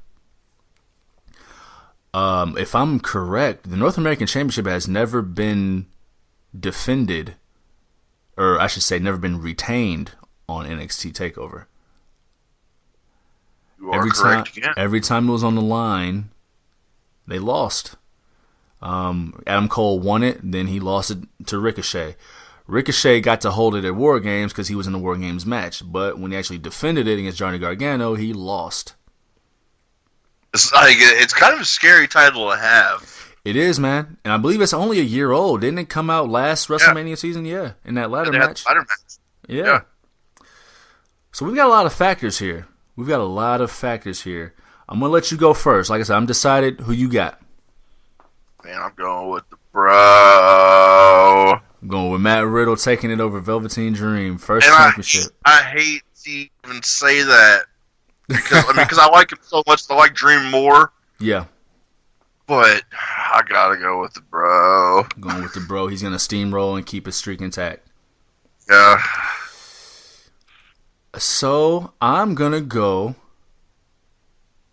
If I'm correct, the North American Championship has never been defended, or I should say never been retained on NXT TakeOver. You are correct again. Every time it was on the line, they lost. Adam Cole won it, then he lost it to Ricochet. Ricochet got to hold it at War Games because he was in the War Games match, but when he actually defended it against Johnny Gargano, he lost. It's kind of a scary title to have. It is, man. And I believe it's only a year old. Didn't it come out last WrestleMania season? Yeah, in that ladder match. Yeah. So we've got a lot of factors here. I'm going to let you go first. Like I said, I'm decided who you got. Man, I'm going with the bro. I'm going with Matt Riddle taking it over Velveteen Dream. First championship. I hate to even say that. Because I like him so much. I like Dream more. Yeah. But I gotta go with the bro. I'm going with the bro. He's going to steamroll and keep his streak intact. Yeah. So I'm going to go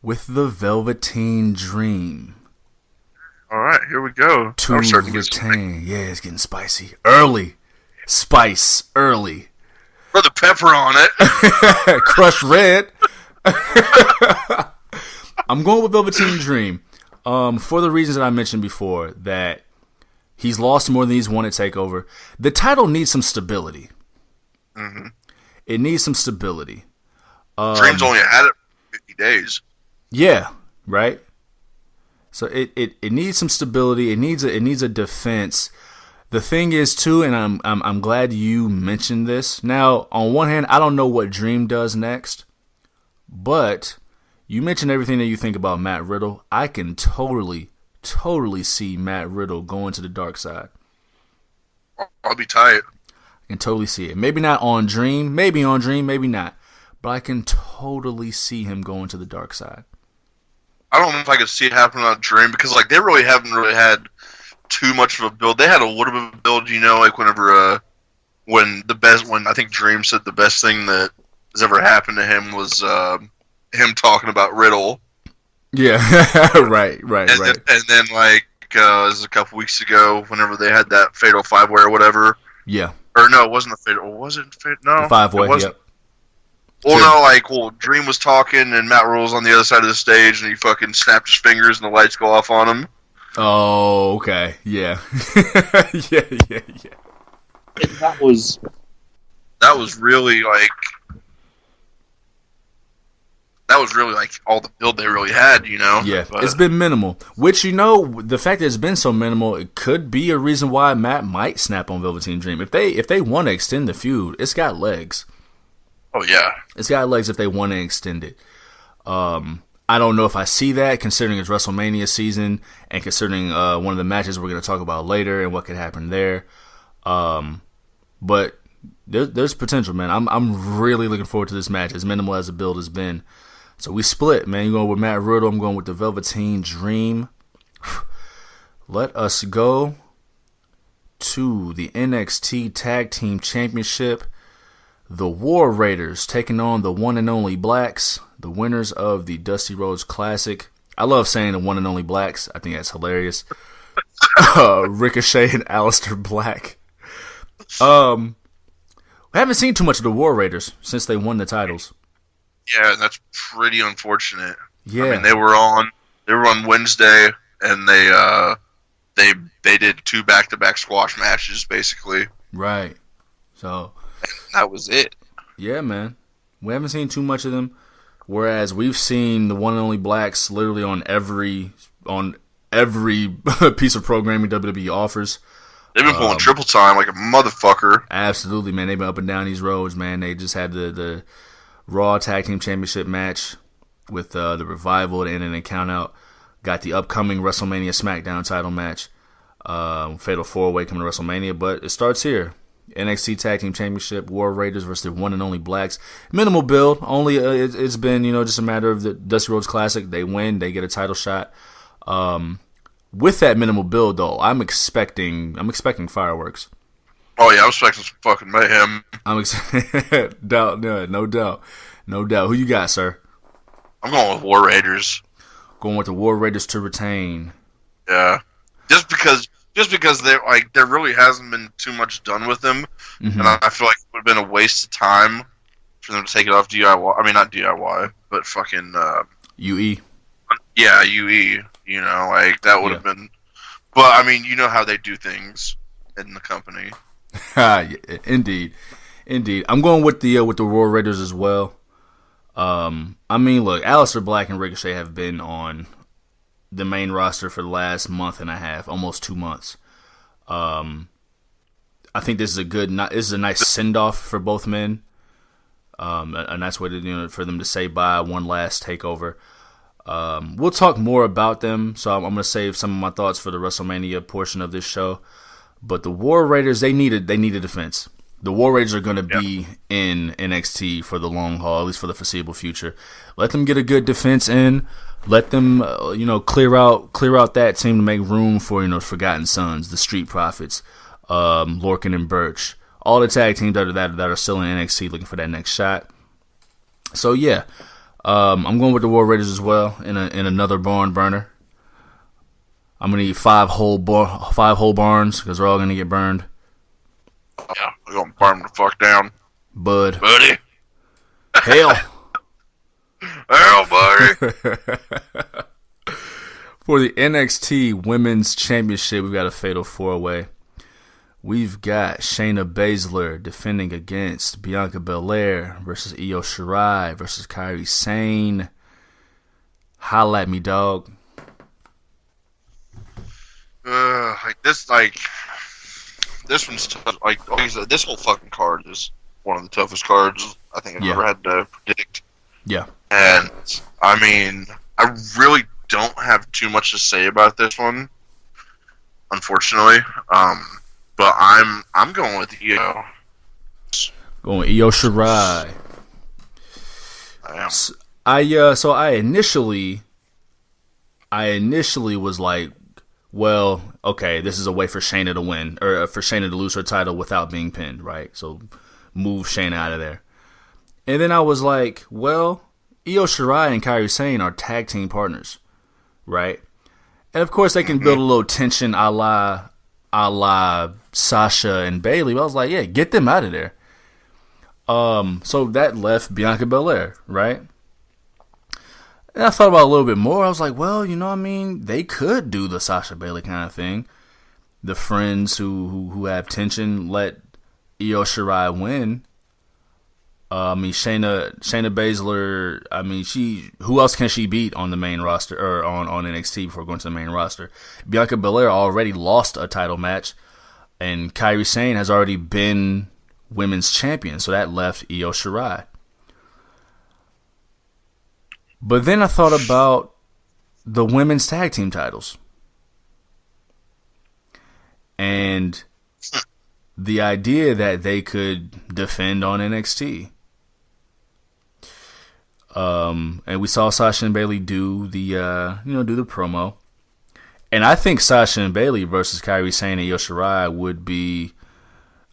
with the Velveteen Dream. All right, here we go. To retain. Yeah, it's getting spicy. Early. Spice. Early. Put the pepper on it. Crushed red. I'm going with Velveteen Dream. For the reasons that I mentioned before, that he's lost more than he's won at TakeOver. The title needs some stability. Mm-hmm. It needs some stability. Dream's only had it for 50 days. Yeah, right? So it needs some stability. It needs a defense. The thing is too, and I'm glad you mentioned this. Now, on one hand, I don't know what Dream does next, but you mentioned everything that you think about Matt Riddle. I can totally see Matt Riddle going to the dark side. I'll be tight. I can totally see it. Maybe not on Dream, maybe not. But I can totally see him going to the dark side. I don't know if I could see it happen on Dream because like they really haven't had too much of a build. They had a little bit of a build, like whenever when I think Dream said the best thing that has ever happened to him was him talking about Riddle. Yeah, right. And then like it was a couple weeks ago whenever they had that Fatal 5-Way or whatever. Yeah. Or no, it wasn't a Fatal. Was it Fatal? No. The 5-Way, yep. Well, Dream was talking and Matt Riddle's on the other side of the stage and he fucking snapped his fingers and the lights go off on him. Oh, okay. Yeah. yeah. And that was really all the build they really had, Yeah, but it's been minimal. Which, the fact that it's been so minimal, it could be a reason why Matt might snap on Velveteen Dream. If they want to extend the feud, it's got legs. Oh, yeah. It's got legs if they want to extend it. I don't know if I see that, considering it's WrestleMania season and considering one of the matches we're going to talk about later and what could happen there. But there's potential, man. I'm really looking forward to this match, as minimal as the build has been. So we split, man. You going with Matt Riddle, I'm going with the Velveteen Dream. Let us go to the NXT Tag Team Championship. The War Raiders taking on the one and only Blacks, the winners of the Dusty Rhodes Classic. I love saying the one and only Blacks. I think that's hilarious. Ricochet and Aleister Black. We haven't seen too much of the War Raiders since they won the titles. Yeah, that's pretty unfortunate. Yeah, I mean they were on Wednesday, and they did 2 back-to-back squash matches basically. Right. So that was it. Yeah, man. We haven't seen too much of them. Whereas we've seen the one and only Blacks literally on every piece of programming WWE offers. They've been pulling triple time like a motherfucker. Absolutely, man. They've been up and down these roads, man. They just had the Raw Tag Team Championship match with the Revival to end in a count out. Got the upcoming WrestleMania SmackDown title match. Fatal 4-Way coming to WrestleMania, but it starts here. NXT Tag Team Championship, War Raiders versus the one and only Blacks. Minimal build. Only it's been just a matter of the Dusty Rhodes Classic. They win, they get a title shot. With that minimal build, though, I'm expecting fireworks. Oh yeah, I'm expecting some fucking mayhem. No doubt. Who you got, sir? I'm going with War Raiders. Going with the War Raiders to retain. Yeah, just because there really hasn't been too much done with them, and I feel like it would have been a waste of time for them to take it off DIY. I mean, not DIY, but fucking UE. Yeah, UE. Like that would have been. But I mean, you know how they do things in the company. Indeed. I'm going with the War Raiders as well. I mean, look, Aleister Black and Ricochet have been on the main roster for the last month and a half, almost 2 months. I think this is a nice send off for both men. A nice way to for them to say bye, one last takeover. We'll talk more about them, so I'm going to save some of my thoughts for the WrestleMania portion of this show. But the War Raiders, they need a defense. The War Raiders are going to be in NXT for the long haul, at least for the foreseeable future. Let them get a good defense in. Let them, clear out that team to make room for, Forgotten Sons, the Street Profits, Lorcan and Birch, all the tag teams that are still in NXT looking for that next shot. So yeah, I'm going with the War Raiders as well in another barn burner. I'm gonna need 5 whole barns because they're all gonna get burned. Yeah, we're gonna burn the fuck down, buddy. Hell, buddy. For the NXT Women's Championship, we've got a fatal 4-way. We've got Shayna Baszler defending against Bianca Belair versus Io Shirai versus Kairi Sane. Holla at me, dog. This one's tough. Like said, this whole fucking card is one of the toughest cards I think I've ever had to predict. Yeah. And I mean, I really don't have too much to say about this one, unfortunately. But I'm going with Io. Going with Io Shirai. I am. So I initially was like, well, okay, this is a way for Shayna to win, or for Shayna to lose her title without being pinned, right? So move Shayna out of there. And then I was like, well, Io Shirai and Kairi Sane are tag team partners, right? And of course they can build a little tension a la Sasha and Bayley. But I was like, yeah, get them out of there. So that left Bianca Belair, right? And I thought about it a little bit more. I was like, well, they could do the Sasha Bayley kind of thing. The friends who have tension, let Io Shirai win. Shayna Baszler, who else can she beat on the main roster, or on NXT before going to the main roster? Bianca Belair already lost a title match, and Kairi Sane has already been women's champion, so that left Io Shirai. But then I thought about the women's tag team titles. And the idea that they could defend on NXT. And we saw Sasha and Bayley do the promo. And I think Sasha and Bayley versus Kairi Sane and Io Shirai would be,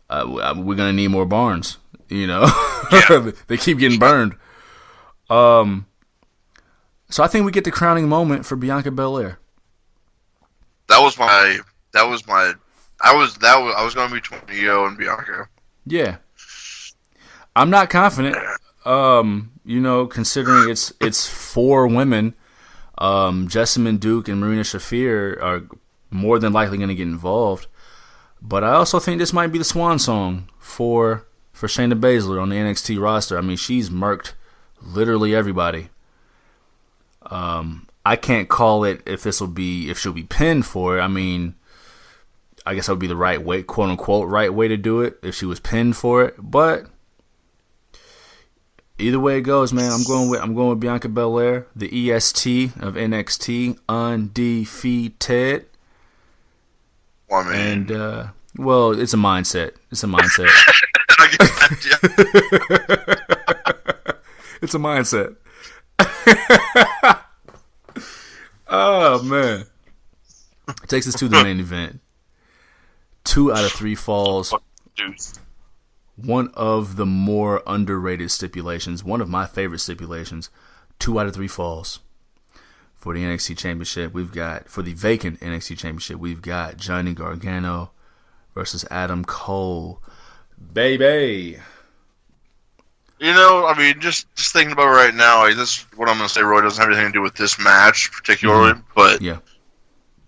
we're going to need more Barnes, Yeah. They keep getting burned. So I think we get the crowning moment for Bianca Belair. I was going to be between Io and Bianca. Yeah. I'm not confident. Considering it's 4 women, Jessamine Duke and Marina Shafir are more than likely going to get involved. But I also think this might be the swan song for Shayna Baszler on the NXT roster. I mean, she's murked literally everybody. I can't call it if she'll be pinned for it. I mean, I guess that would be the right way, quote unquote, right way to do it if she was pinned for it. But either way it goes, man, I'm going with Bianca Belair, the EST of NXT, undefeated. Well, I mean, and it's a mindset. It's a mindset. It's a mindset. Oh man, it takes us to the main event. 2 out of 3 falls. One of the more underrated stipulations, one of my favorite stipulations. 2 out of 3 falls for the NXT Championship. For the vacant NXT Championship, we've got Johnny Gargano versus Adam Cole. Baby. I mean, just thinking about it right now, this is what I'm going to say, Roy, doesn't have anything to do with this match particularly, but yeah.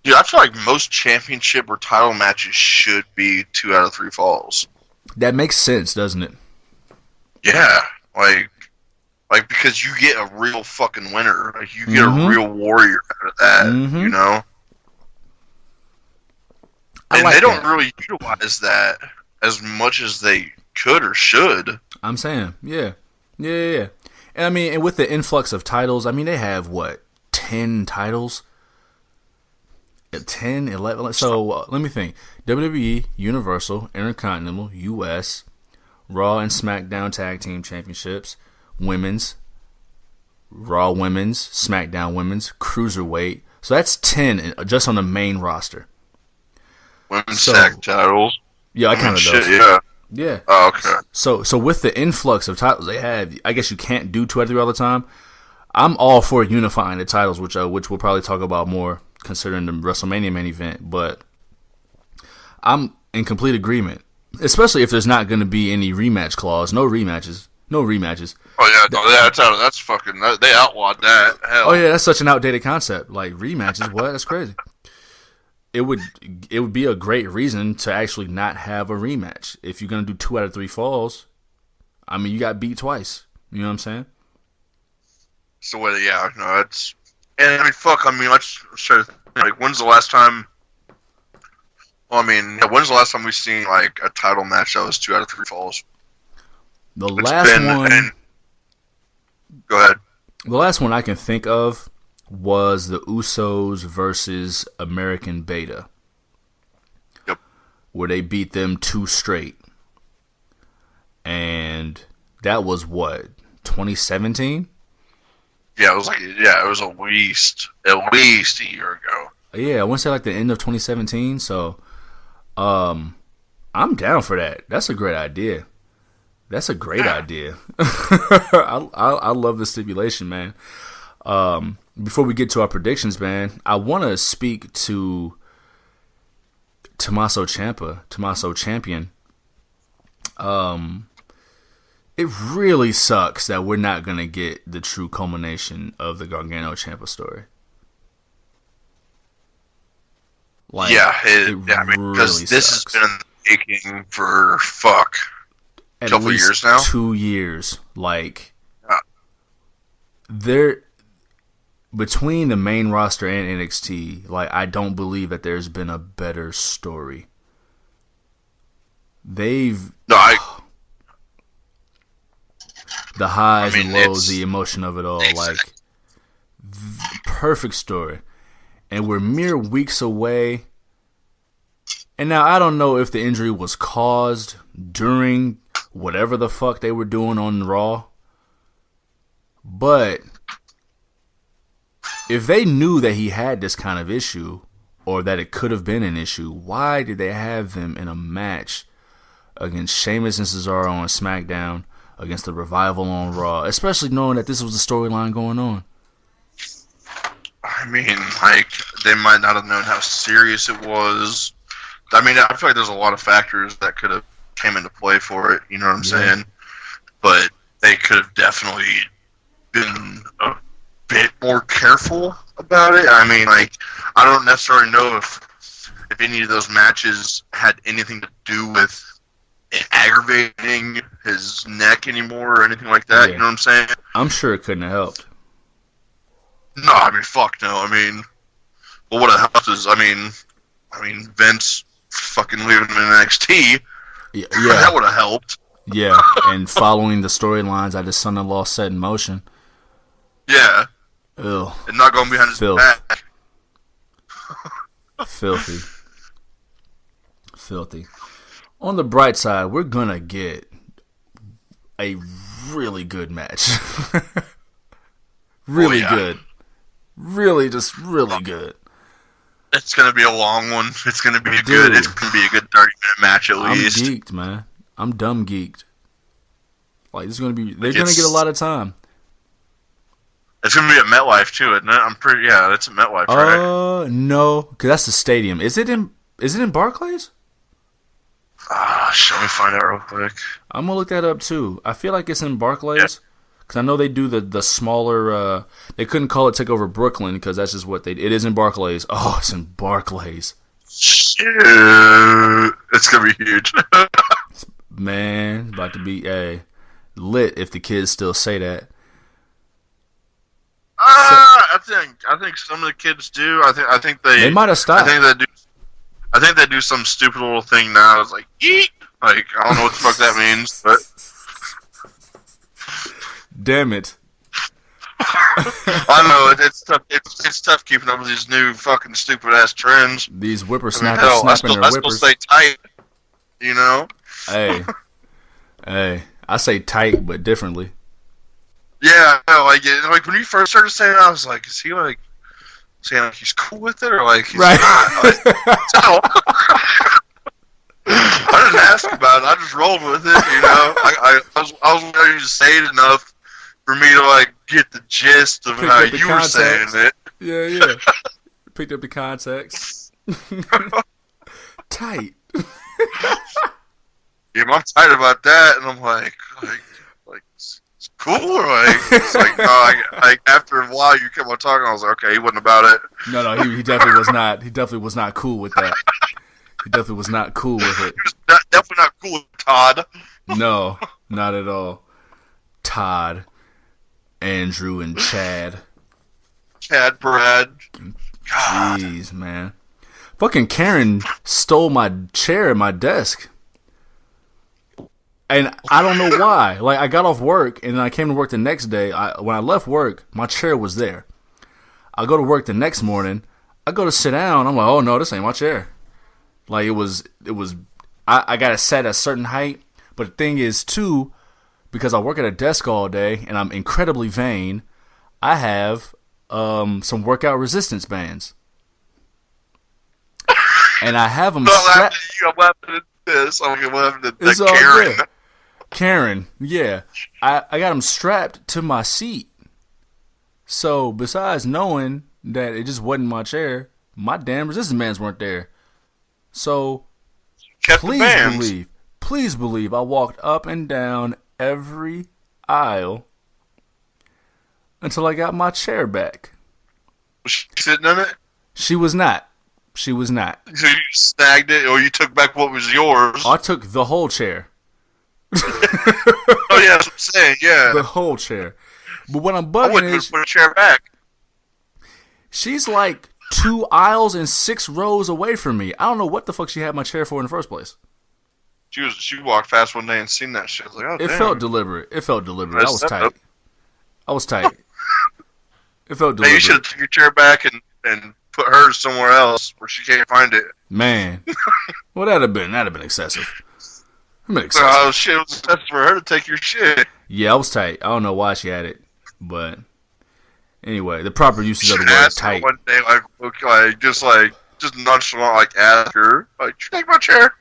Dude, I feel like most championship or title matches should be 2 out of 3 falls. That makes sense, doesn't it? Yeah, like because you get a real fucking winner, like you get a real warrior out of that, And they don't really utilize that as much as they could or should. I'm saying, yeah. And I mean, and with the influx of titles, I mean, they have 10 titles. 10, 11. So let me think. WWE, Universal, Intercontinental, US, Raw and SmackDown Tag Team Championships, Women's, Raw Women's, SmackDown Women's, Cruiserweight. So that's 10 just on the main roster. Women's tag titles. Yeah, I counted those. Yeah. Yeah. Oh, okay. So with the influx of titles they have, I guess you can't do 2 out of 3 all the time. I'm all for unifying the titles, which we'll probably talk about more considering the WrestleMania main event, but I'm in complete agreement, especially if there's not going to be any rematch clause. No rematches. Oh yeah, that's fucking. They outlawed that. Hell. Oh yeah, that's such an outdated concept. Like rematches, what? That's crazy. It would be a great reason to actually not have a rematch if you're going to do 2 out of 3 falls. I mean, you got beat twice. You know what I'm saying? So it's. And I mean, let's try to think, like, when's the last time? Well, I mean, when's the last time we've seen like a title match that was 2 out of 3 falls? Go ahead. The last one I can think of was the Usos versus American Beta. Yep. Where they beat them 2 straight. And that was 2017? Yeah, it was at least a year ago. Yeah, I want to say like the end of 2017. So, I'm down for that. That's a great idea. I love the stipulation, man. Before we get to our predictions, man, I want to speak to Tommaso Ciampa. It really sucks that we're not going to get the true culmination of the Gargano Ciampa story. Like, because this has been in the making for a couple years now. 2 years. Like, they're between the main roster and NXT. Like, I don't believe that there's been a better story. The highs and lows, the emotion of it all. Like, perfect story. And we're mere weeks away. And now I don't know if the injury was caused during whatever the fuck they were doing on Raw. But if they knew that he had this kind of issue, or that it could have been an issue, why did they have them in a match against Sheamus and Cesaro on SmackDown, against the Revival on Raw, especially knowing that this was the storyline going on? I mean, like, they might not have known how serious it was. I mean, I feel like there's a lot of factors that could have came into play for it, you know what I'm saying? But they could have definitely been a bit more careful about it. I mean, like, I don't necessarily know if any of those matches had anything to do with aggravating his neck anymore or anything like that, you know what I'm saying? I'm sure it couldn't have helped. No, I mean, fuck no. I mean, well, what it helped is, I mean, Vince fucking leaving him in NXT. Yeah. That would have helped. Yeah, and following the storylines that his son-in-law set in motion. Yeah. Ugh. And not going behind his back. Filthy. On the bright side, we're gonna get a really good match. Really good. Really, just really good. It's gonna be a long one. It's gonna be good. It's gonna be a good 30-minute match at least. I'm geeked, man. I'm dumb geeked. Like, this is gonna be. They're gonna get a lot of time. It's gonna be at MetLife too, isn't it? I'm pretty. Yeah, it's at MetLife, right? No, because that's the stadium. Is it in Barclays? Let me find out real quick. I'm gonna look that up too. I feel like it's in Barclays. Because I know they do the smaller, they couldn't call it Takeover Brooklyn because that's just what it is in Barclays. Oh, it's in Barclays. Shit. It's going to be huge. Man, about to be lit if the kids still say that. I think some of the kids do. I think they might have stopped. I think they do some stupid little thing now. It's like, eat! Like, I don't know what the fuck that means, but... Damn it. I know, it's tough. It's tough keeping up with these new fucking stupid ass trends. These whippersnappers snapping their whippers. I still say tight, you know? Hey, I say tight, but differently. Yeah, I know, like when you first started saying it, I was like, is he like saying like he's cool with it, or like he's not? I didn't ask about it. I just rolled with it, you know? I was ready to say it enough for me to, like, get the gist of how you were saying it. Yeah. Picked up the context. Tight. Yeah, I'm tight about that, and I'm like, it's cool, or like, it's like, no, like, after a while you kept on talking, I was like, okay, he wasn't about it. No, he definitely was not. He definitely was not cool with that. He definitely was not cool with it. He was definitely not cool with Todd. No, not at all. Todd, Andrew, and Chad. Brad. God. Jeez, man. Fucking Karen stole my chair at my desk. And I don't know why. Like, I got off work, and then I came to work the next day. When I left work, my chair was there. I go to work the next morning. I go to sit down. I'm like, oh, no, this ain't my chair. Like, it was. I got it set at a certain height. But the thing is, too, because I work at a desk all day, and I'm incredibly vain, I have some workout resistance bands. And I have them strapped. I'm laughing at this. I'm laughing at It's all Karen. good. Karen, yeah. I got them strapped to my seat. So, besides knowing that it just wasn't my chair, my damn resistance bands weren't there. So, please believe I walked up and down every aisle until I got my chair back. Was she sitting in it? She was not. So you snagged it, or you took back what was yours? I took the whole chair. Oh, yeah, that's what I'm saying, yeah. The whole chair. But what I'm I bugging wouldn't is, put a chair back. she's like 2 aisles and 6 rows away from me. I don't know what the fuck she had my chair for in the first place. She walked past one day and seen that shit. I was like, oh, It damn. felt deliberate. I was tight. It felt Hey, deliberate. you should have took your chair back and put hers somewhere else where she can't find it. Man. Well, that'd have been excessive. Oh, shit, it was excessive for her to take your shit. Yeah, I was tight. I don't know why she had it, but anyway, the proper usage of the word tight. One day, just nonchalant, ask her, "Did you take my chair?"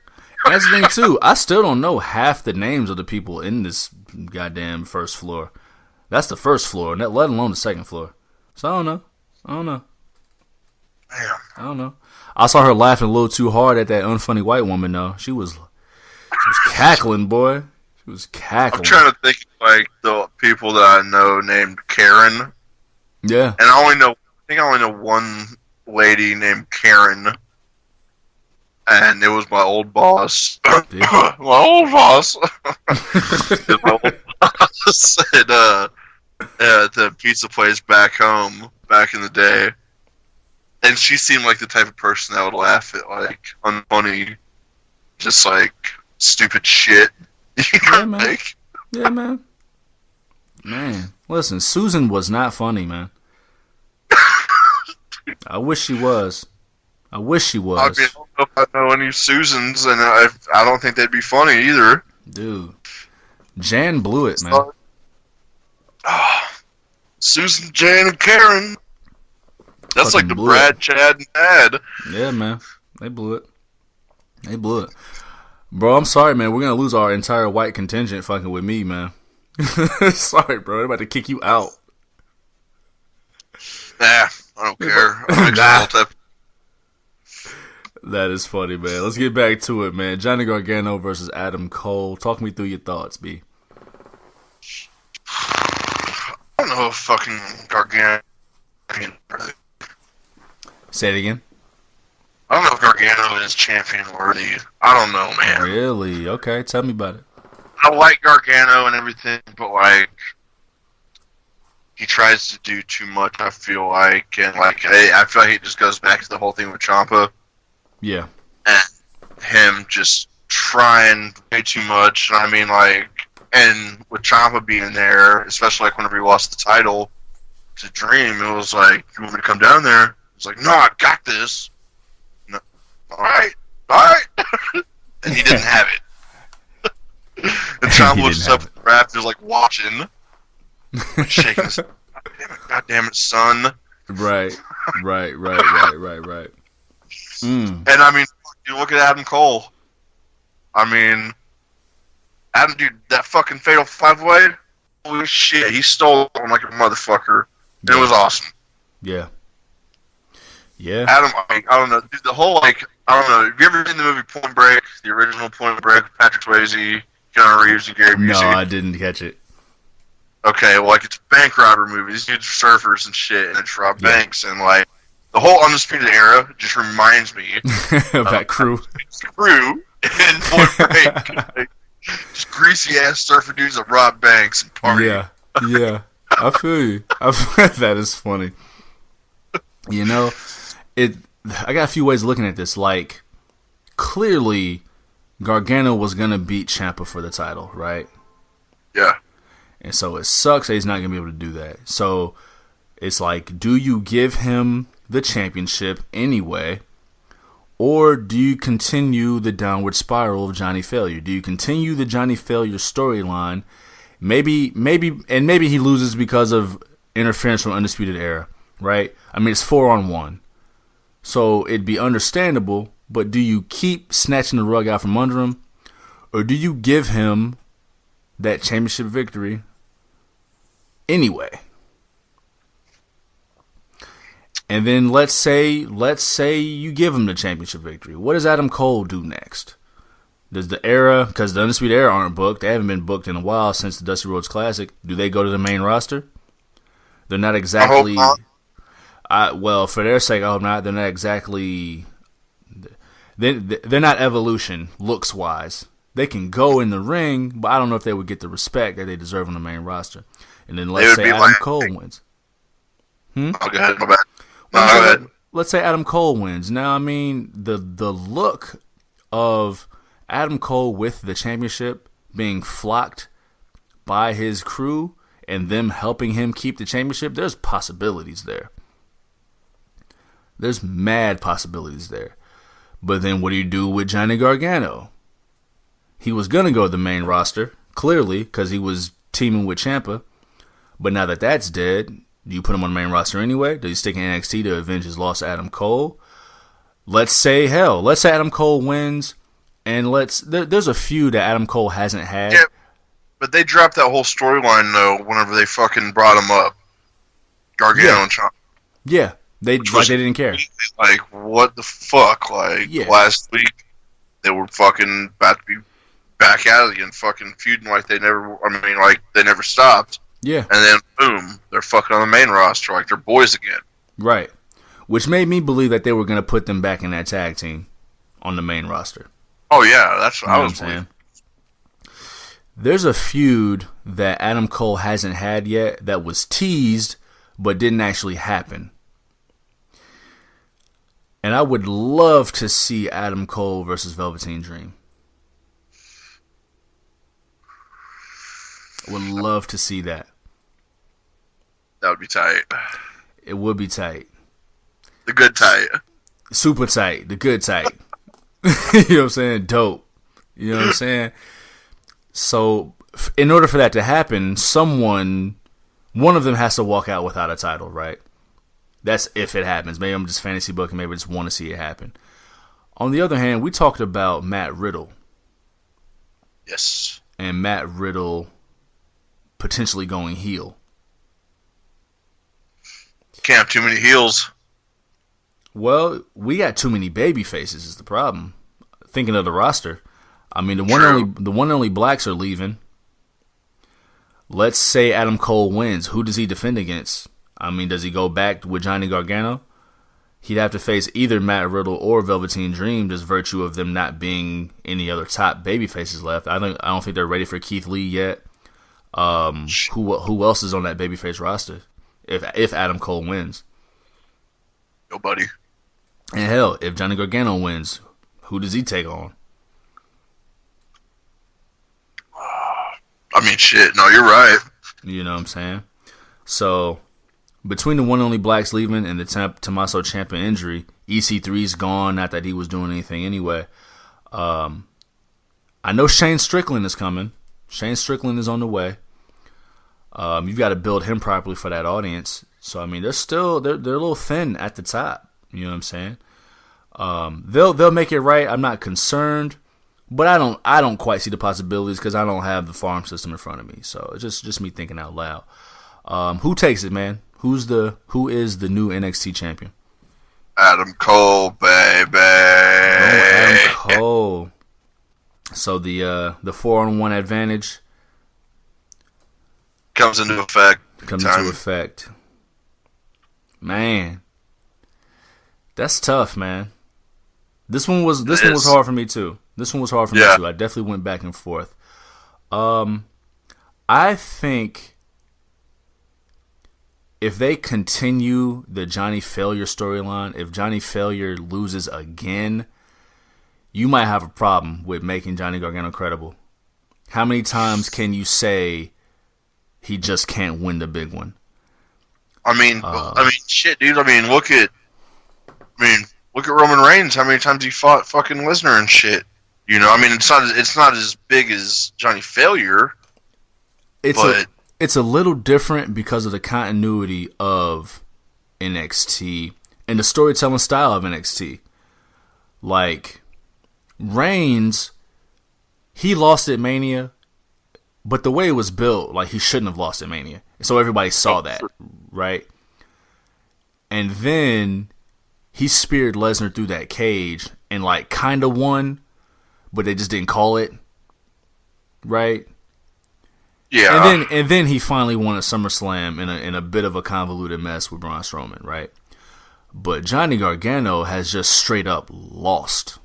That's the thing too. I still don't know half the names of the people in this goddamn first floor. That's the first floor, let alone the second floor. So I don't know. Damn. I don't know. I saw her laughing a little too hard at that unfunny white woman though. She was cackling, boy. She was cackling. I'm trying to think the people that I know named Karen. Yeah. And I only know one lady named Karen. And it was my old boss. My old boss. My old boss at the pizza place back home back in the day. And she seemed like the type of person that would laugh at unfunny, just stupid shit. Yeah, man. Yeah, man. Man, listen, Susan was not funny, man. I wish she was. I mean, I don't know if I know any Susans, and I don't think they'd be funny either. Dude, Jan blew it, man. Susan, Jan, and Karen. That's Fucking like the Brad, Chad, and Ad. Yeah, man. They blew it. Bro, I'm sorry, man. We're going to lose our entire white contingent fucking with me, man. Sorry, bro. They're about to kick you out. Nah, I don't care. That is funny, man. Let's get back to it, man. Johnny Gargano versus Adam Cole. Talk me through your thoughts, B. I don't know if fucking Gargano... Say it again. I don't know if Gargano is champion worthy. I don't know, man. Really? Okay, tell me about it. I like Gargano and everything, but he tries to do too much, I feel like, and I feel like it just goes back to the whole thing with Ciampa. Yeah. And him just trying way too much. I mean, and with Ciampa being there, especially whenever he lost the title to Dream, it was you want me to come down there? It's no, I got this. No. All right. And he didn't have it. And Ciampa was just up with the Raptors, watching, shaking his God damn it, son. Right. And I mean, you look at Adam Cole. I mean, dude, that fucking fatal 5-way, holy shit, he stole it like a motherfucker. And it was awesome. Yeah. Adam, I don't know, dude, the whole I don't know. Have you ever seen the movie Point Break, the original Point Break with Patrick Swayze, Keanu Reeves, and Gary Busey? No, I didn't catch it. Okay, well, it's a bank robber movie. These dudes are surfers and shit, and it's rob banks, and the whole Undisputed Era just reminds me of that crew. Crew in Point Break. Just greasy ass surfer dudes that rob banks and party. Yeah. I feel you. That is funny. You know, I got a few ways of looking at this. Clearly, Gargano was gonna beat Ciampa for the title, right? Yeah. And so it sucks that he's not gonna be able to do that. So it's do you give him the championship anyway, or do you continue the downward spiral of Johnny Failure? Do you continue the Johnny Failure storyline? Maybe he loses because of interference from Undisputed Era, right? I mean, it's 4-on-1, so it'd be understandable. But do you keep snatching the rug out from under him, or do you give him that championship victory anyway? And then let's say you give him the championship victory. What does Adam Cole do next? Does the Era, because the Undisputed Era aren't booked, they haven't been booked in a while since the Dusty Rhodes Classic, do they go to the main roster? They're not exactly... I hope not. Well, for their sake, I hope not. They're not exactly... They're not Evolution, looks-wise. They can go in the ring, but I don't know if they would get the respect that they deserve on the main roster. And then let's say Adam Cole wins. Oh, go ahead, my bad. No, go ahead. Let's say Adam Cole wins. Now, I mean, the look of Adam Cole with the championship being flocked by his crew and them helping him keep the championship, there's possibilities there. There's mad possibilities there. But then what do you do with Johnny Gargano? He was going to go to the main roster, clearly, because he was teaming with Ciampa. But now that that's dead, do you put him on the main roster anyway? Does he stick in NXT to avenge his loss to Adam Cole? Let's say Adam Cole wins, and there's a feud that Adam Cole hasn't had. Yeah, but they dropped that whole storyline, though, whenever they fucking brought him up. Gargano and Ciampa. Yeah, they didn't care. Like, what the fuck? Like, last week, they were fucking about to be back at it again, fucking feuding like they never stopped. Yeah. And then, boom, they're fucking on the main roster like they're boys again. Right. Which made me believe that they were going to put them back in that tag team on the main roster. Oh, yeah, that's what I was saying. There's a feud that Adam Cole hasn't had yet that was teased but didn't actually happen. And I would love to see Adam Cole versus Velveteen Dream. I would love to see that. That would be tight. It would be tight. The good tight. Super tight. The good tight. You know what I'm saying? Dope. You know what I'm saying? So, in order for that to happen, one of them has to walk out without a title, right? That's if it happens. Maybe I'm just fantasy booking. Maybe I just want to see it happen. On the other hand, we talked about Matt Riddle. Yes. And Matt Riddle potentially going heel. Can't have too many heels. Well, we got too many baby faces is the problem. Thinking of the roster. I mean, the one and only blacks are leaving. Let's say Adam Cole wins. Who does he defend against? I mean, does he go back with Johnny Gargano? He'd have to face either Matt Riddle or Velveteen Dream, just virtue of them not being any other top baby faces left. I don't think they're ready for Keith Lee yet. Who else is on that babyface roster if Adam Cole wins? Nobody. And hell, if Johnny Gargano wins, who does he take on? I mean, shit. No, you're right. You know what I'm saying? So, between the one and only blacks leaving and the Tommaso Ciampa injury, EC3's gone. Not that he was doing anything anyway. I know Shane Strickland is coming. Shane Strickland is on the way. You've got to build him properly for that audience. So I mean, they're a little thin at the top. You know what I'm saying? They'll make it right. I'm not concerned, but I don't quite see the possibilities because I don't have the farm system in front of me. So it's just me thinking out loud. Who takes it, man? Who is the new NXT champion? Adam Cole, baby. Oh, Adam Cole. So the 4-on-1 advantage comes into effect. Man, that's tough, man. This one was hard for me too. I definitely went back and forth. I think if they continue the Johnny Failure storyline, if Johnny Failure loses again, you might have a problem with making Johnny Gargano credible. How many times can you say he just can't win the big one? I mean, shit, dude. Look at Roman Reigns. How many times he fought fucking Lesnar and shit? You know, it's not as big as Johnny Failure. It's a little different because of the continuity of NXT and the storytelling style of NXT. Like, Reigns, he lost at Mania, but the way it was built, like, he shouldn't have lost at Mania. So everybody saw that, right? And then he speared Lesnar through that cage and, like, kind of won, but they just didn't call it, right? Yeah. And then he finally won at SummerSlam in a bit of a convoluted mess with Braun Strowman, right? But Johnny Gargano has just straight up lost.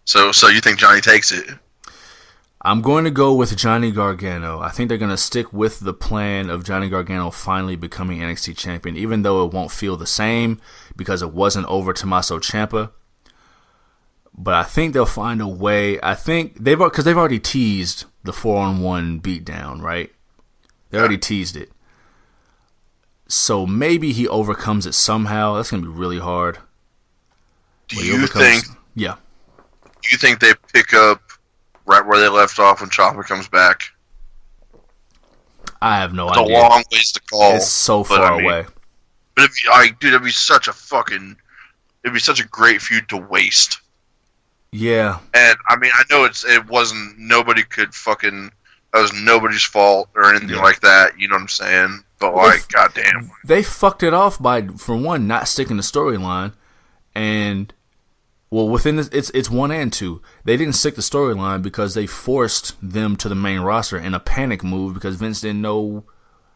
So you think Johnny takes it? I'm going to go with Johnny Gargano. I think they're going to stick with the plan of Johnny Gargano finally becoming NXT champion, even though it won't feel the same because it wasn't over Tommaso Ciampa. But I think they'll find a way. I think because they've already teased the 4-on-1 beatdown, right? They already teased it. So maybe he overcomes it somehow. That's going to be really hard. Do you think they pick up right where they left off when Ciampa comes back? I have no it's idea. It's a long ways to call. It's so far away. But it'd be such a great feud to waste. Yeah. And I mean, I know it wasn't, that was nobody's fault or anything like that. You know what I'm saying? But goddamn, they fucked it off by, for one, not sticking the storyline, and within this, it's 1 and 2. They didn't stick the storyline because they forced them to the main roster in a panic move because Vince didn't know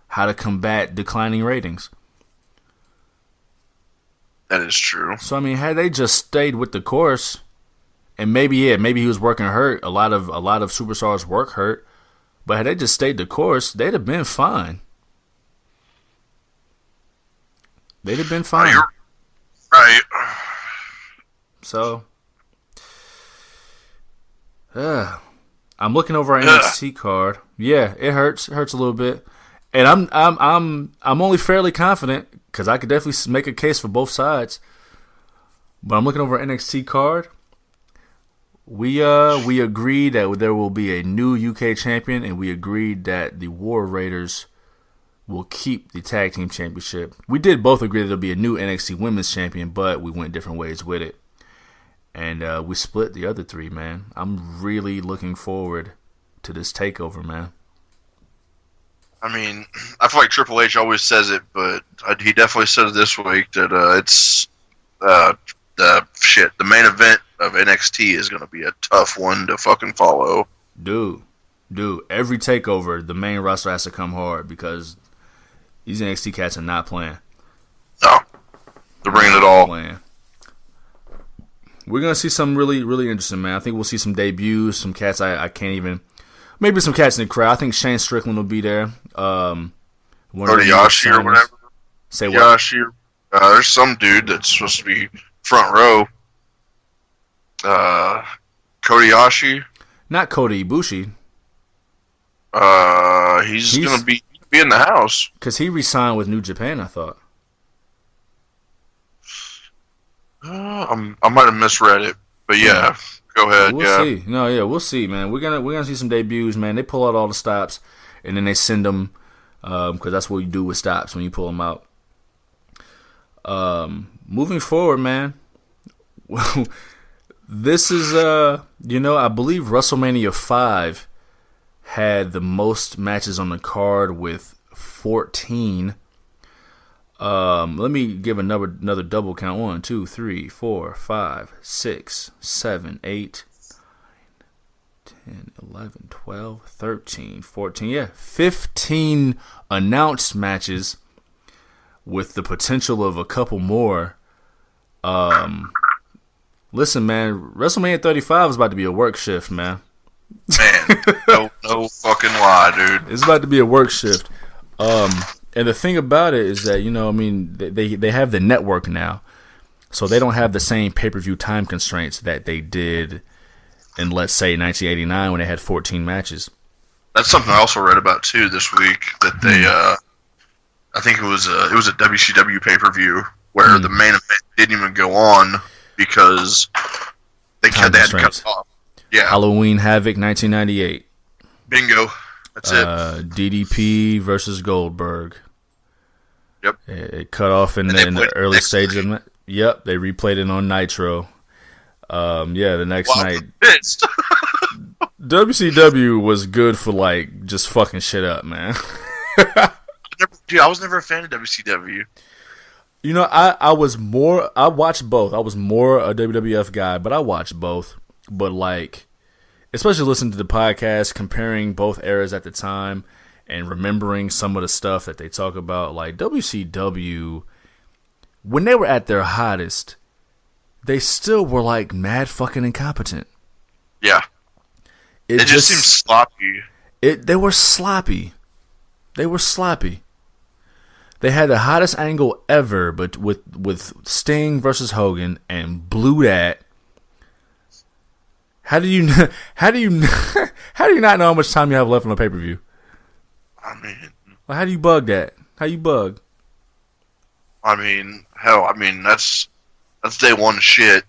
how to combat declining ratings. That is true. So I mean, had they just stayed with the course, and maybe he was working hurt. A lot of superstars work hurt, but had they just stayed the course, they'd have been fine. They'd have been fine. You're right. So, I'm looking over our NXT card. Yeah, it hurts. It hurts a little bit, and I'm only fairly confident because I could definitely make a case for both sides. But I'm looking over our NXT card. We agreed that there will be a new UK champion, and we agreed that the War Raiders will keep the tag team championship. We did both agree that there'll be a new NXT Women's champion, but we went different ways with it. And we split the other 3, man. I'm really looking forward to this takeover, man. I mean, I feel like Triple H always says it, but he definitely said it this week that it's the main event of NXT is going to be a tough one to fucking follow. Dude, every takeover, the main roster has to come hard because these NXT cats are not playing. No, they're bringing it all. Playing. We're going to see some really, really interesting, man. I think we'll see some debuts, some cats I can't even... Maybe some cats in the crowd. I think Shane Strickland will be there. Yashi or whatever. Say what? Yashi. There's some dude that's supposed to be front row. Cody Yashi. Not Kota Ibushi. He's going to be in the house. Because he re-signed with New Japan, I thought. I might have misread it, but yeah, go ahead. We'll see. No, yeah, we'll see, man. We're gonna see some debuts, man. They pull out all the stops, and then they send them because that's what you do with stops when you pull them out. Moving forward, man. This is I believe WrestleMania 5 had the most matches on the card with 14. Let me give another double count. 1, 2, 3, 4, 5, 6, 7, 8, 10, 11, 12, 13, 14. Yeah, 15 announced matches with the potential of a couple more. Listen, man, WrestleMania 35 is about to be a work shift, man. Man, no fucking lie, dude. It's about to be a work shift. And the thing about it is that, they have the network now. So they don't have the same pay-per-view time constraints that they did in, let's say, 1989 when they had 14 matches. That's something I also read about, too, this week. That they, I think it was a WCW pay-per-view where the main event didn't even go on because they had to cut it off. Yeah. Halloween Havoc 1998. Bingo. That's it. DDP versus Goldberg. Yep. It cut off in the early stages of it. Yep, they replayed it on Nitro. The next night. WCW was good for just fucking shit up, man. Dude, I was never a fan of WCW. I watched both. I was more a WWF guy, but I watched both. But especially listening to the podcast, comparing both eras at the time and remembering some of the stuff that they talk about, WCW, when they were at their hottest, they still were mad fucking incompetent. Yeah. It just seemed sloppy. They were sloppy. They had the hottest angle ever, but with Sting versus Hogan, and blew that. How do you how do you not know how much time you have left on the pay-per-view? I mean, Like, how do you bug that? How you bug? I mean, hell, I mean that's day one shit.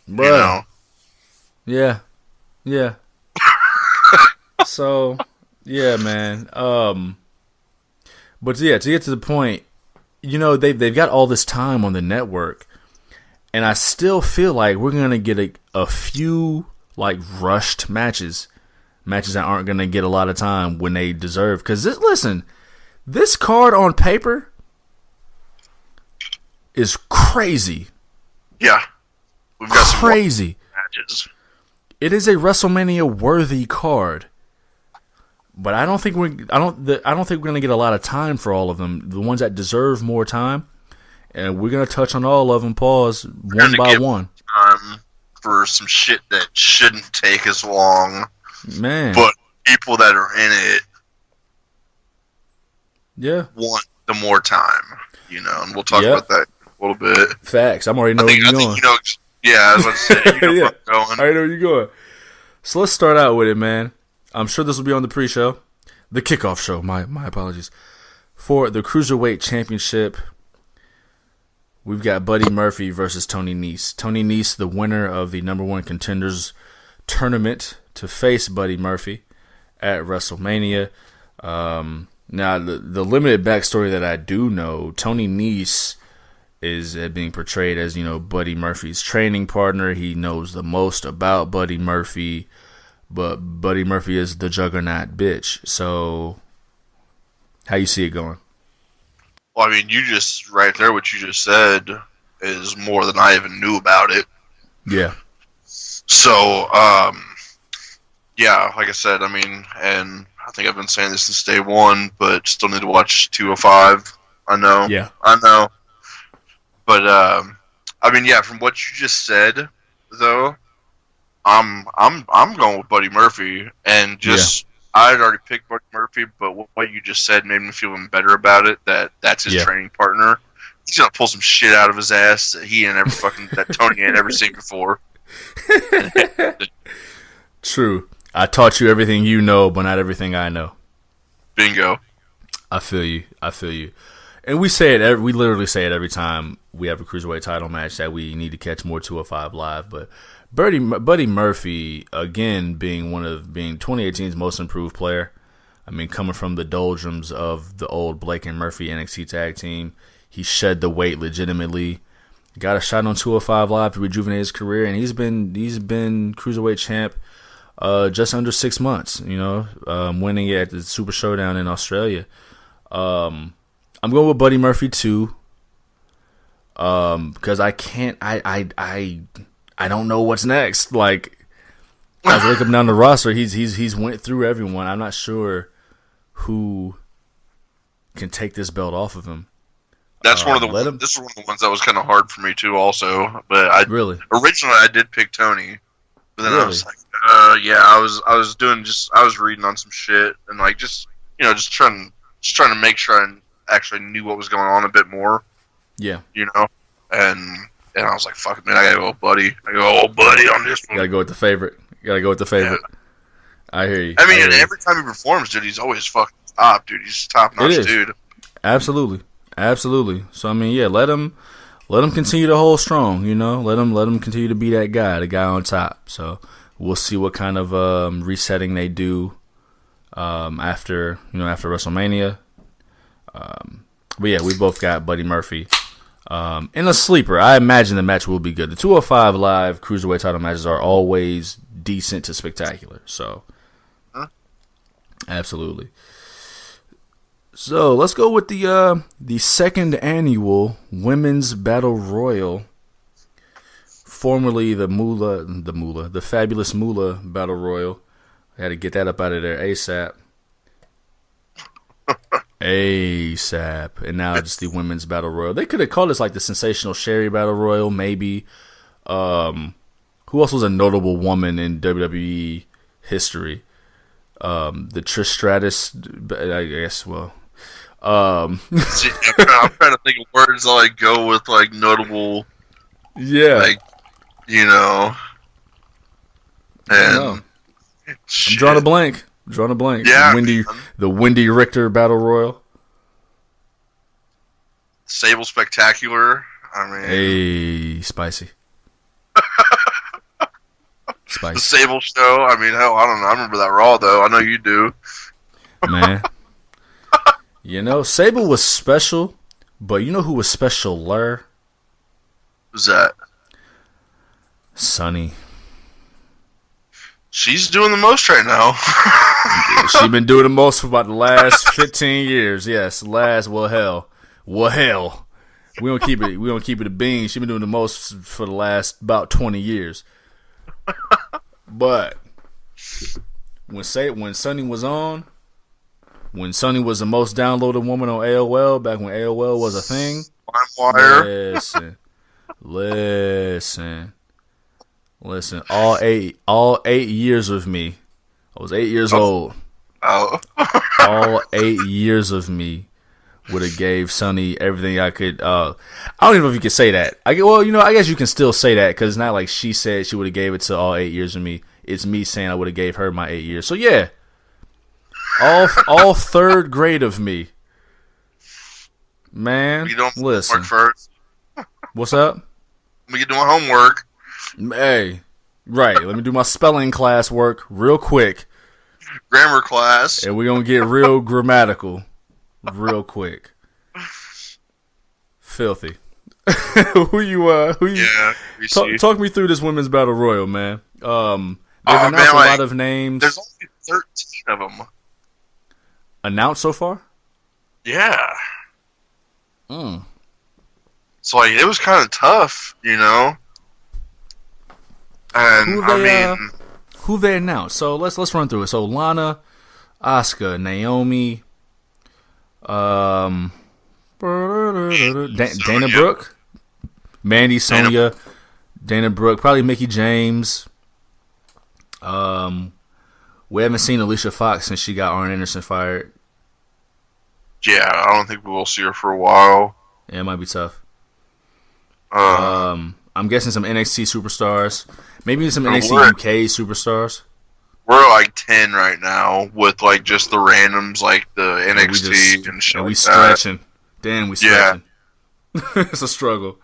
Bruh. You know. Yeah. Yeah. So, yeah, man. But yeah, to get to the point, you know, they've got all this time on the network, and I still feel like we're gonna get a few like rushed matches that aren't gonna get a lot of time when they deserve. Because listen, this card on paper is crazy. Yeah, we've got crazy some matches. It is a WrestleMania worthy card, but I don't think we're gonna get a lot of time for all of them. The ones that deserve more time, and we're gonna touch on all of them. Pause one by one. For some shit that shouldn't take as long, man. But people that are in it, yeah, want the more time. You know, and we'll talk about that a little bit. Facts. I'm already know where you're going. You know, yeah, I was about to say, you know where I'm going. I already know where you're going. So let's start out with it, man. I'm sure this will be on the pre-show, the kickoff show. My apologies. For the Cruiserweight Championship, we've got Buddy Murphy versus Tony Nese. Tony Nese, the winner of the number one contenders tournament, to face Buddy Murphy at WrestleMania. Now, the limited backstory that I do know, Tony Nese is being portrayed as, you know, Buddy Murphy's training partner. He knows the most about Buddy Murphy, but Buddy Murphy is the juggernaut bitch. So, how you see it going? Well, I mean, right there, what you just said is more than I even knew about it. Yeah. So, yeah, like I said, I mean, and I think I've been saying this since day one, but still need to watch 205. I know. Yeah. I know. But, I mean, yeah, from what you just said, though, I'm going with Buddy Murphy, and just, I had already picked Buddy Murphy, but what you just said made me feel even better about it, that's his training partner. He's gonna pull some shit out of his ass that Tony ain't ever seen before. True. I taught you everything you know, but not everything I know. Bingo. I feel you. And we say it. We literally say it every time we have a cruiserweight title match that we need to catch more 205 live. But Buddy Murphy, again, being 2018's most improved player. I mean, coming from the doldrums of the old Blake and Murphy NXT tag team, he shed the weight legitimately. Got a shot on 205 live to rejuvenate his career, and he's been cruiserweight champ just under 6 months. You know, winning it at the Super Showdown in Australia. I'm going with Buddy Murphy too, because I don't know what's next. Like, as I look up down the roster, he's went through everyone. I'm not sure who can take this belt off of him. This is one of the ones that was kind of hard for me too, also. But originally I did pick Tony, but then I was like, I was reading on some shit and like just trying to make sure I actually knew what was going on a bit more. Yeah. You know? And I was like, fuck it, man, I gotta go with Buddy. On this one. Gotta go with the favorite. Yeah. I hear you. I mean, every time he performs, dude, he's always fucking top, dude. He's top notch, dude. Absolutely. So I mean, yeah, let him continue to hold strong, you know? Let him continue to be the guy on top. So we'll see what kind of resetting they do after WrestleMania. But yeah, we both got Buddy Murphy in a sleeper. I imagine the match will be good. The 205 live cruiserweight title matches are always decent to spectacular. So, absolutely. So let's go with the second annual Women's Battle Royal, formerly the Fabulous Moolah Battle Royal. I had to get that up out of there ASAP. And now just the Women's Battle Royal. They could have called this like the Sensational Sherry Battle Royal, maybe. Who else was a notable woman in WWE history? The Trish Stratus, I guess. Well, See, I'm trying to think of words I go with, like notable. Yeah. Like, you know. I know. I'm drawing a blank. Yeah, the Wendy Richter Battle Royal. Sable Spectacular. I mean, hey, spicy. The Sable Show. I mean, hell, I don't know. I remember that Raw though. I know you do. Man, Sable was special, but you know who was specialer? Who's that? Sunny. She's doing the most right now. She's been doing the most for about the last 15 years. Yes, hell. We don't keep it a bean. She's been doing the most for the last about 20 years. But when Sunny was on, when Sunny was the most downloaded woman on AOL back when AOL was a thing. Listen. All eight years of me. I was 8 years old. Oh. All 8 years of me would have gave Sunny everything I could. I don't even know if you can say that. I guess you can still say that because it's not like she said she would have gave it to all 8 years of me. It's me saying I would have gave her my 8 years. So yeah, all third grade of me, man. You don't listen. Work first. What's up? Let me do my homework. Hey, right. Let me do my spelling class work real quick. Grammar class. And we're gonna get real grammatical real quick. Filthy. Who you Yeah. Talk me through this women's battle royal, man. They've announced a lot of names. There's only 13 of them announced so far. Yeah. So it was kind of tough, And who they announced? So let's run through it. So Lana, Asuka, Naomi, Dana Brooke, Mandy, Sonya, Dana Brooke, probably Mickie James. We haven't seen Alicia Fox since she got Arn Anderson fired. Yeah, I don't think we will see her for a while. Yeah, it might be tough. I'm guessing some NXT superstars. Maybe some NXT UK superstars. We're like 10 right now with just the randoms like the NXT and shit. And we stretching. Damn, we stretching. Yeah. It's a struggle.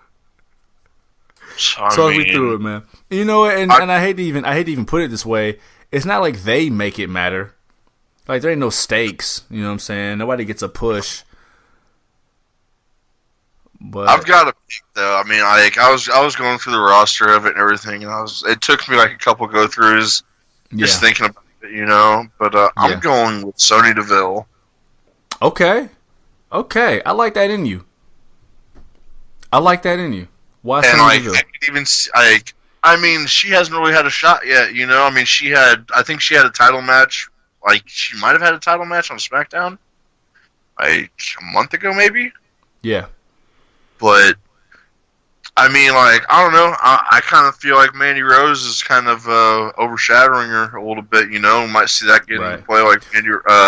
Talk me through it, man. You know what? And I hate to even put it this way. It's not like they make it matter. Like there ain't no stakes. You know what I'm saying? Nobody gets a push. But I've got to pick though. I mean, I was going through the roster of it and everything, and it took me a couple go throughs just thinking about it, But I'm going with Sonya Deville. Okay, I like that in you. Why Sonya Deville? I could even I mean, she hasn't really had a shot yet. I mean, I think she had a title match. She might have had a title match on SmackDown, a month ago, maybe. Yeah. But, I mean, I don't know. I kind of feel like Mandy Rose is kind of overshadowing her a little bit, We might see that get into play.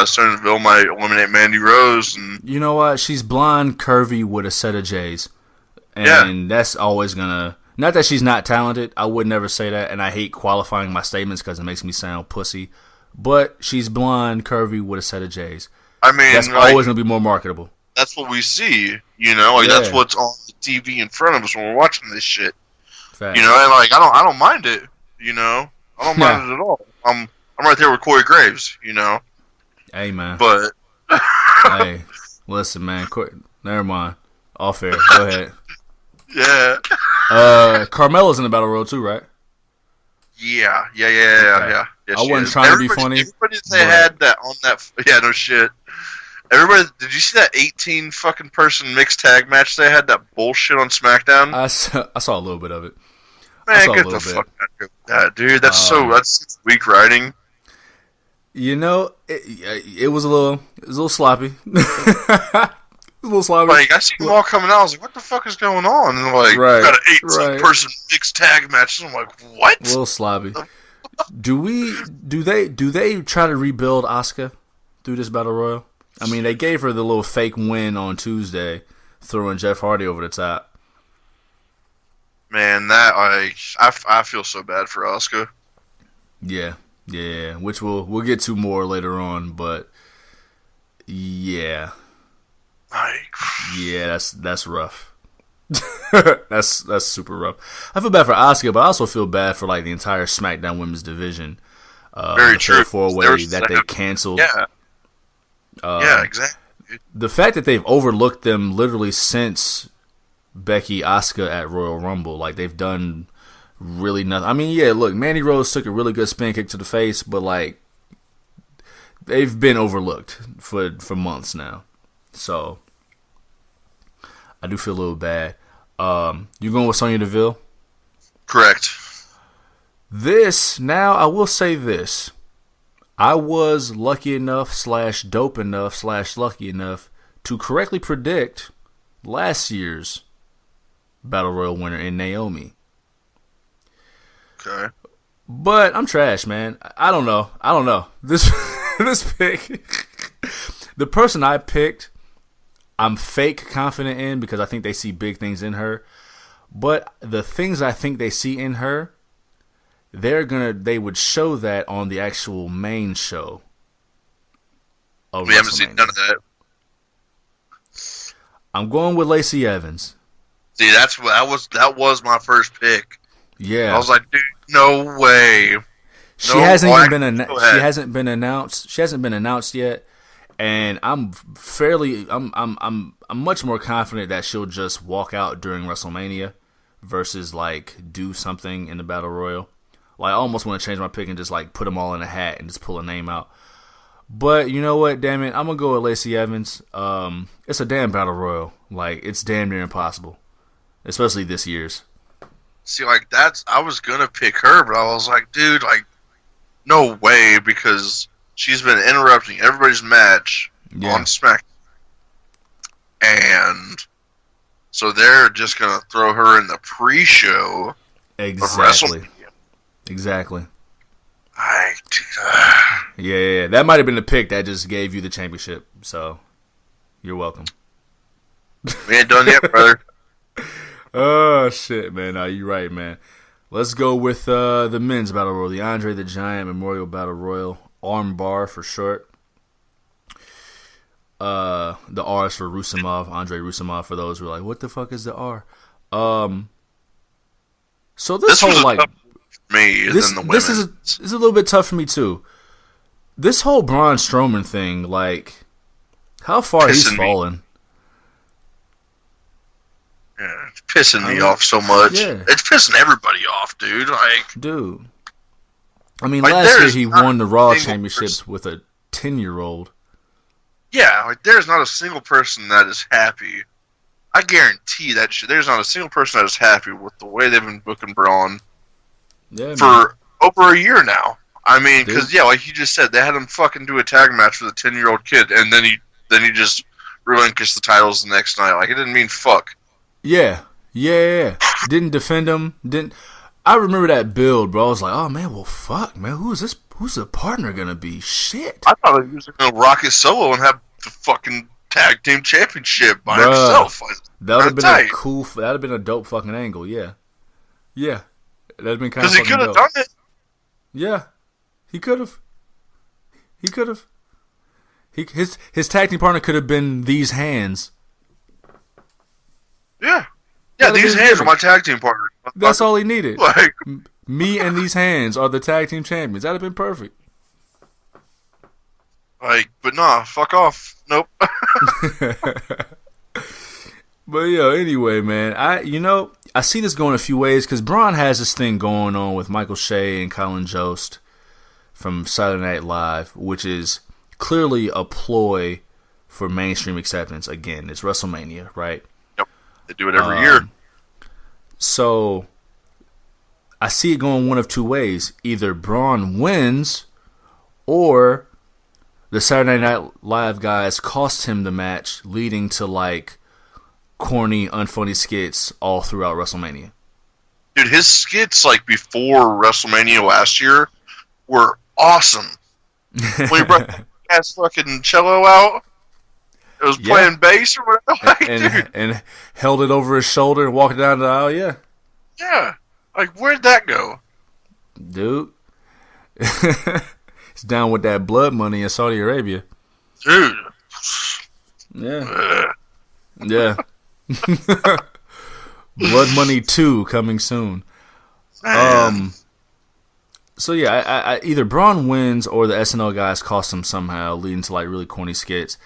Sonya Deville might eliminate Mandy Rose. And you know what? She's blonde, curvy, with a set of J's. And that's always going to... Not that she's not talented. I would never say that. And I hate qualifying my statements because it makes me sound pussy. But she's blonde, curvy, with a set of J's. I mean... That's always going to be more marketable. That's what we see, That's what's on the TV in front of us when we're watching this shit. Fact. And I don't mind it, I don't mind it at all. I'm right there with Corey Graves, Hey, man. But hey, listen, man. Never mind. All fair. Go ahead. Yeah. Carmella's in the battle royal too, right? Yeah. I wasn't trying to be funny. Everybody had that on that. Yeah, no shit. Everybody, did you see that 18 fucking person mixed tag match they had? That bullshit on SmackDown. I saw a little bit of it. Man, get the fuck out of that, dude. That's weak writing. It was a little sloppy. A little sloppy. I see them all coming out. I was like, "What the fuck is going on?" And we got an 18-person mixed tag match. And I'm like, "What?" A little sloppy. Do they try to rebuild Asuka through this battle royal? I mean, they gave her the little fake win on Tuesday, throwing Jeff Hardy over the top. Man, that I feel so bad for Asuka. Yeah, yeah, which we'll get to more later on, but yeah, that's rough. that's super rough. I feel bad for Asuka, but I also feel bad for like the entire SmackDown Women's division. Very true. 4-way that they canceled. Yeah. Yeah, exactly. The fact that they've overlooked them literally since Becky Asuka at Royal Rumble, like they've done really nothing. I mean, yeah, look, Mandy Rose took a really good spin kick to the face, but like they've been overlooked for months now. So I do feel a little bad. You going with Sonya Deville? Correct. Now I will say this. I was lucky enough / dope enough / lucky enough to correctly predict last year's Battle Royal winner in Naomi. Okay. But I'm trash, man. I don't know. This pick, the person I picked, I'm fake confident in because I think they see big things in her. But the things I think they see in her, they would show that on the actual main show. We haven't seen none of that. I'm going with Lacey Evans. See, that was my first pick. Yeah, I was like, dude, no way. She hasn't been announced. She hasn't been announced yet, and I'm much more confident that she'll just walk out during WrestleMania versus like do something in the Battle Royal. Like I almost want to change my pick and just like put them all in a hat and just pull a name out. But you know what? Damn it, I'm gonna go with Lacey Evans. It's a damn Battle Royal. Like it's damn near impossible, especially this year's. See, like I was gonna pick her, but I was like, dude, like, no way, because she's been interrupting everybody's match on SmackDown, and so they're just gonna throw her in the pre-show. Exactly. Yeah. That might have been the pick that just gave you the championship. So, you're welcome. We ain't done yet, brother. Oh, shit, man. No, you're right, man. Let's go with the men's Battle Royal. The Andre the Giant Memorial Battle Royal. Armbar for short. The R is for Rusimov. Andre Rusimov, for those who are like, what the fuck is the R? So this whole, like... Me this than the is a little bit tough for me, too. This whole Braun Strowman thing, like, how far he's fallen. Yeah, it's pissing me off so much. Yeah. It's pissing everybody off, dude. Dude. I mean, like, last year he won the Raw Championships with a 10-year-old. Yeah, like, there's not a single person that is happy. I guarantee that shit. There's not a single person that is happy with the way they've been booking Braun for over a year now. I mean, because, like you just said, they had him fucking do a tag match with a 10-year-old kid, and then he just relinquished the titles the next night. Like, it didn't mean fuck. Yeah. Didn't defend him. I remember that build, bro. I was like, oh, man, well, fuck, man. Who's the partner gonna be? Shit. I thought he was gonna rock it solo and have the fucking tag team championship by himself. That would have been a cool. That would have been a dope fucking angle. Yeah. That'd have been kind of. Because he could have done it. Yeah, he could have. His tag team partner could have been these hands. Yeah, these hands are my tag team partner. That's all he needed. Like, me and these hands are the tag team champions. That'd have been perfect. Like, but nah, fuck off. Nope. But anyway, man, I see this going a few ways because Braun has this thing going on with Michael Shea and Colin Jost from Saturday Night Live, which is clearly a ploy for mainstream acceptance. Again, it's WrestleMania, right? Yep, they do it every year. So I see it going one of two ways: either Braun wins, or the Saturday Night Live guys cost him the match, leading to like corny, unfunny skits all throughout WrestleMania. Dude, his skits like before WrestleMania last year were awesome. When he brought that ass fucking cello out, it was playing bass or whatever. And held it over his shoulder and walked down the aisle. Yeah. Yeah. Like, where'd that go? Dude. He's down with that blood money in Saudi Arabia. Dude. Yeah. Yeah. Blood Money 2 coming soon. So yeah, I either Braun wins or the SNL guys cost him somehow, leading to like really corny skits.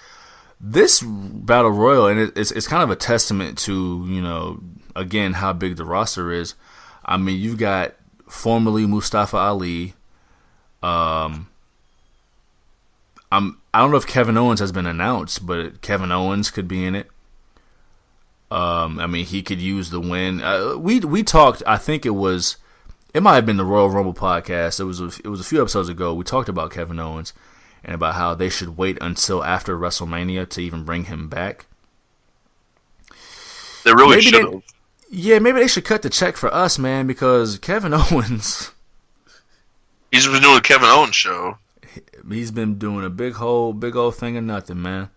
This battle royal, and it's kind of a testament to, you know, again, how big the roster is. I mean, you've got formerly Mustafa Ali. I don't know if Kevin Owens has been announced, but Kevin Owens could be in it. I mean, he could use the win. We talked. I think it might have been the Royal Rumble podcast. It was a few episodes ago. We talked about Kevin Owens and about how they should wait until after WrestleMania to even bring him back. They really should have. Yeah, maybe they should cut the check for us, man, because Kevin Owens. He's been doing a Kevin Owens show. He's been doing a big old thing of nothing, man.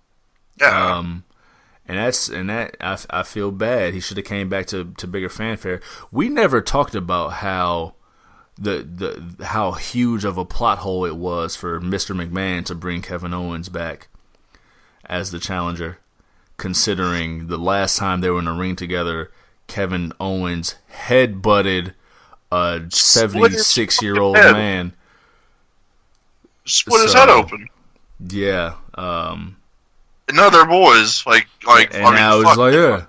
Yeah. I feel bad. He should have came back to bigger fanfare. We never talked about how how huge of a plot hole it was for Mr. McMahon to bring Kevin Owens back as the challenger, considering the last time they were in a ring together, Kevin Owens headbutted a 76-year-old man. Split his head open. Yeah. And now they're boys. Like. And now it's like, yeah.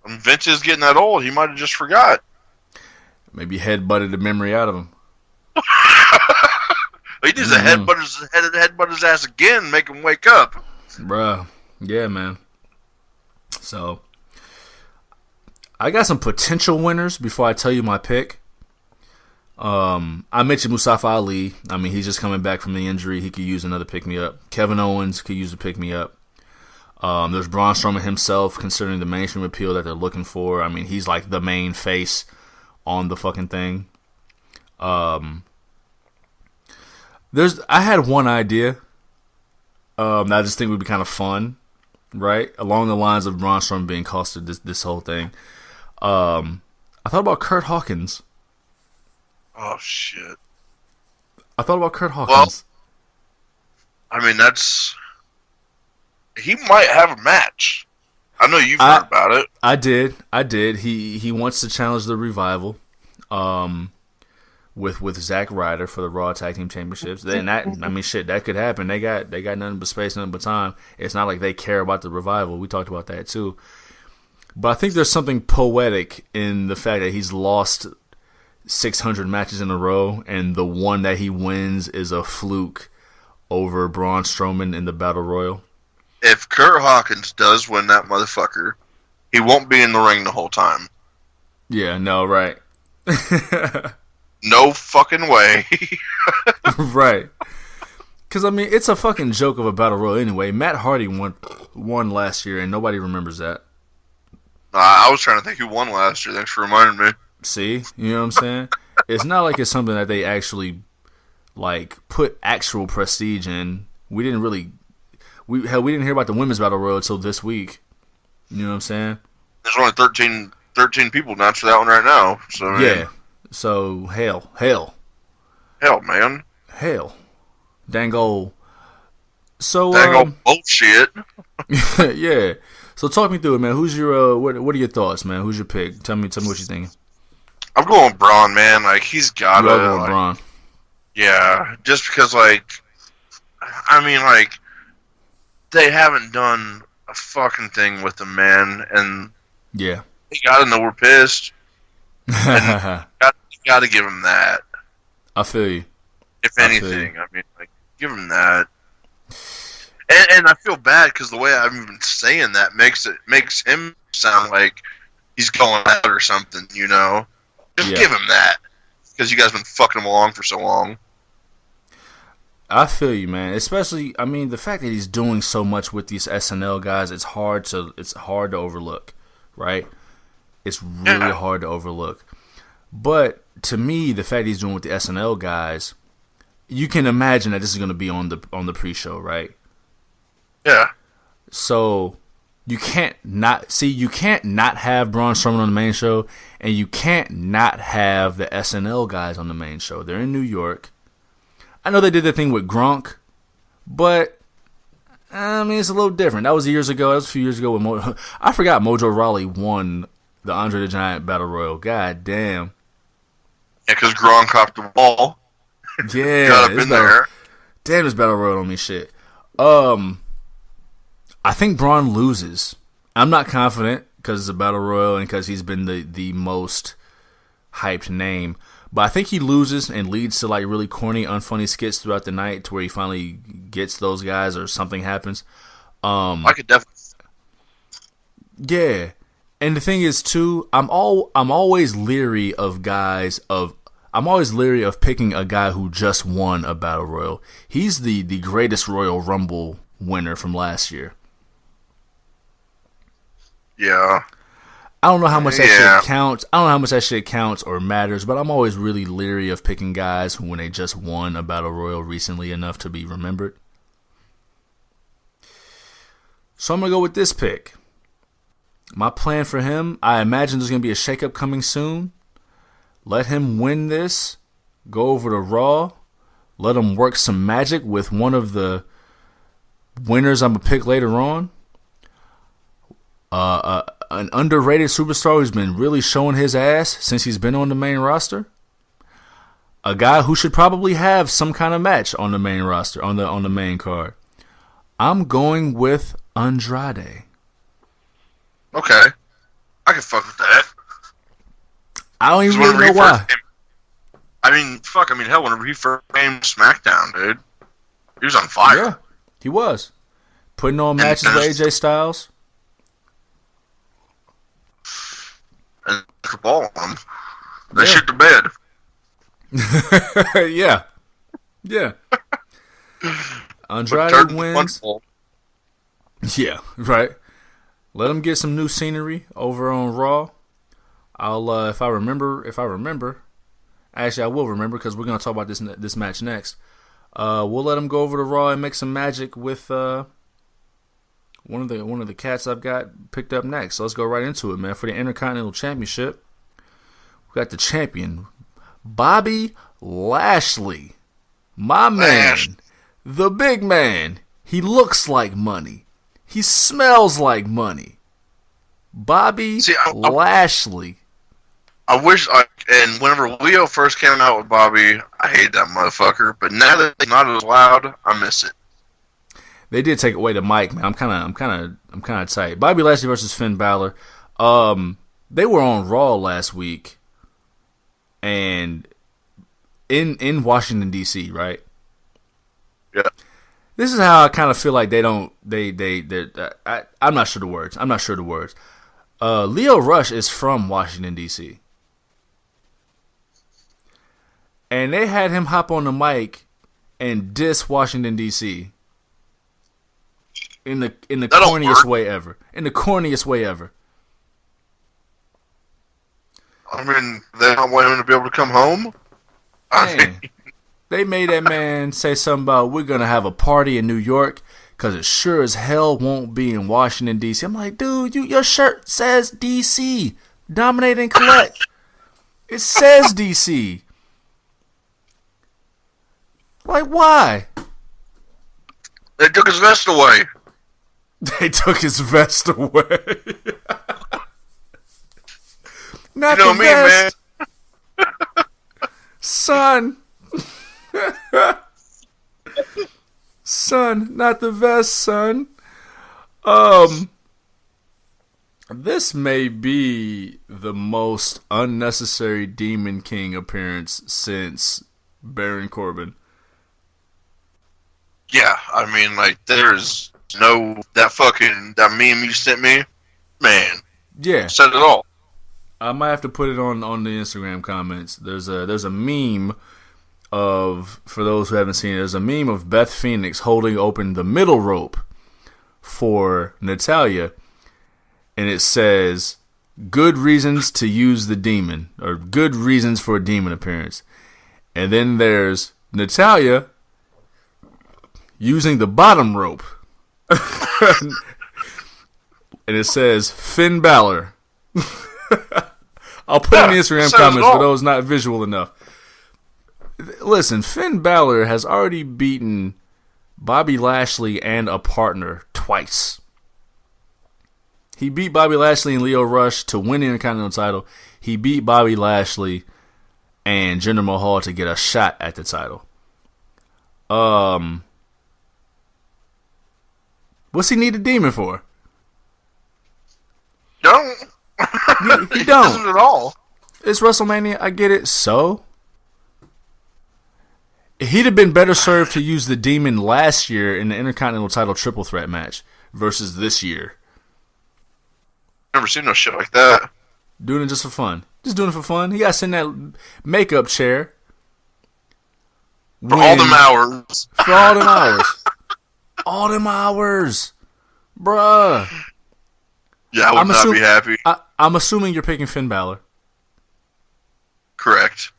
When Vince is getting that old, he might have just forgot. Maybe headbutted the memory out of him. He needs to headbutt his ass again, make him wake up. Bruh. Yeah, man. So, I got some potential winners before I tell you my pick. I mentioned Mustafa Ali. I mean, he's just coming back from the injury. He could use another pick-me-up. Kevin Owens could use a pick-me-up. There's Braun Strowman himself, considering the mainstream appeal that they're looking for. I mean, he's like the main face on the fucking thing. I had one idea that I just think would be kind of fun, right? Along the lines of Braun Strowman being costed this whole thing. I thought about Kurt Hawkins. Oh, shit. I thought about Kurt Hawkins. Well, I mean, he might have a match. I know you've heard about it. I did. He wants to challenge the Revival, with Zack Ryder for the Raw Tag Team Championships. Then that could happen. They got nothing but space, nothing but time. It's not like they care about the Revival. We talked about that too. But I think there's something poetic in the fact that he's lost 600 matches in a row, and the one that he wins is a fluke over Braun Strowman in the Battle Royal. If Kurt Hawkins does win that motherfucker, he won't be in the ring the whole time. Yeah, no, right. No fucking way. Right. Because, I mean, it's a fucking joke of a Battle Royal anyway. Matt Hardy won last year, and nobody remembers that. I was trying to think who won last year. Thanks for reminding me. See? You know what I'm saying? It's not like it's something that they actually, like, put actual prestige in. We didn't didn't hear about the Women's Battle Royal until this week. You know what I'm saying? There's only 13 people announced for that one right now. So yeah. So, hell. Hell, man. Hell. Dango. So, Dango bullshit. Yeah. So talk me through it, man. Who's your what are your thoughts, man? Who's your pick? Tell me what you're thinking. I'm going Braun, man. Like, he's got to. Going Braun. Yeah, just because, like, I mean, like, they haven't done a fucking thing with the man, and yeah, they gotta know we're pissed. And gotta give him that. I feel you. If anything, I mean, like, give him that. And I feel bad because the way I'm even saying that makes him sound like he's going out or something, you know? Just give him that. Because you guys have been fucking him along for so long. I feel you, man. Especially, I mean, the fact that he's doing so much with these SNL guys, it's hard to overlook, right? It's really hard to overlook. But to me, the fact he's doing with the SNL guys, you can imagine that this is going to be on the pre-show, right? Yeah. So you can't not have Braun Strowman on the main show, and you can't not have the SNL guys on the main show. They're in New York. I know they did the thing with Gronk, but I mean, it's a little different. That was years ago. That was a few years ago. I forgot Mojo Rawley won the Andre the Giant Battle Royal. God damn. Yeah, because Gronk copped the ball. Yeah. Gotta been there. Damn, this Battle Royal on me shit. I think Braun loses. I'm not confident because it's a Battle Royal and because he's been the most hyped name. But I think he loses and leads to like really corny, unfunny skits throughout the night to where he finally gets those guys or something happens. I could definitely. Yeah, and the thing is too, I'm always leery of I'm always leery of picking a guy who just won a Battle Royal. He's the greatest Royal Rumble winner from last year. Yeah. I don't know how much that shit counts. I don't know how much that shit counts or matters, but I'm always really leery of picking guys when they just won a Battle Royal recently enough to be remembered. So I'm going to go with this pick. My plan for him, I imagine there's going to be a shakeup coming soon. Let him win this. Go over to Raw. Let him work some magic with one of the winners I'm going to pick later on. An underrated superstar who's been really showing his ass since he's been on the main roster. A guy who should probably have some kind of match on the main roster, on the main card. I'm going with Andrade. Okay. I can fuck with that. I don't even really know why. Hell, whenever he first came to SmackDown, dude, he was on fire. Yeah, he was. Putting on matches with AJ Styles. And the ball on him. They shit the bed. Yeah. Yeah. Andrade wins. Yeah, right. Let him get some new scenery over on Raw. I'll if I remember. Actually, I will remember because we're gonna talk about this match next. We'll let him go over to Raw and make some magic with one of the cats I've got picked up next. So let's go right into it, man. For the Intercontinental Championship, we got the champion, Bobby Lashley. My man, the big man. He looks like money. He smells like money. Bobby Lashley. I wish, and whenever Leo first came out with Bobby, I hated that motherfucker. But now that it's not as loud, I miss it. They did take away the mic, man. I'm kind of tight. Bobby Lashley versus Finn Balor. They were on Raw last week, and in Washington D.C., right? Yeah. This is how I kind of feel like I'm not sure the words. Leo Rush is from Washington D.C. And they had him hop on the mic and diss Washington D.C. in the corniest way ever. In the corniest way ever. I mean, they don't want him to be able to come home? They made that man say something about we're going to have a party in New York because it sure as hell won't be in Washington, D.C. I'm like, dude, your shirt says D.C. Dominate and collect. It says D.C. Like, why? They took his vest away. They took his vest away. Not you know the me, vest. Man. Son. Son, not the vest, son. This may be the most unnecessary Demon King appearance since Baron Corbin. Yeah, I mean, like, there's no... That meme you sent me, man. Yeah. Said it all. I might have to put it on the Instagram comments. There's a meme of, for those who haven't seen it, there's a meme of Beth Phoenix holding open the middle rope for Natalya, and it says, good reasons to use the demon, or good reasons for a demon appearance. And then there's Natalya using the bottom rope. And it says, Finn Balor. I'll put it in the Instagram comments for those not visual enough. Listen, Finn Balor has already beaten Bobby Lashley and a partner twice. He beat Bobby Lashley and Lio Rush to win the Intercontinental title. He beat Bobby Lashley and Jinder Mahal to get a shot at the title. What's he need a demon for? Don't. He He don't. doesn't at all. It's WrestleMania. I get it. So? He'd have been better served to use the demon last year in the Intercontinental title triple threat match versus this year. Never seen no shit like that. Doing it just for fun. Just doing it for fun. He got to sit in that makeup chair. For all them hours. For all them hours. All them hours. Bruh. Yeah, I would not be happy. I'm assuming you're picking Finn Balor. Correct.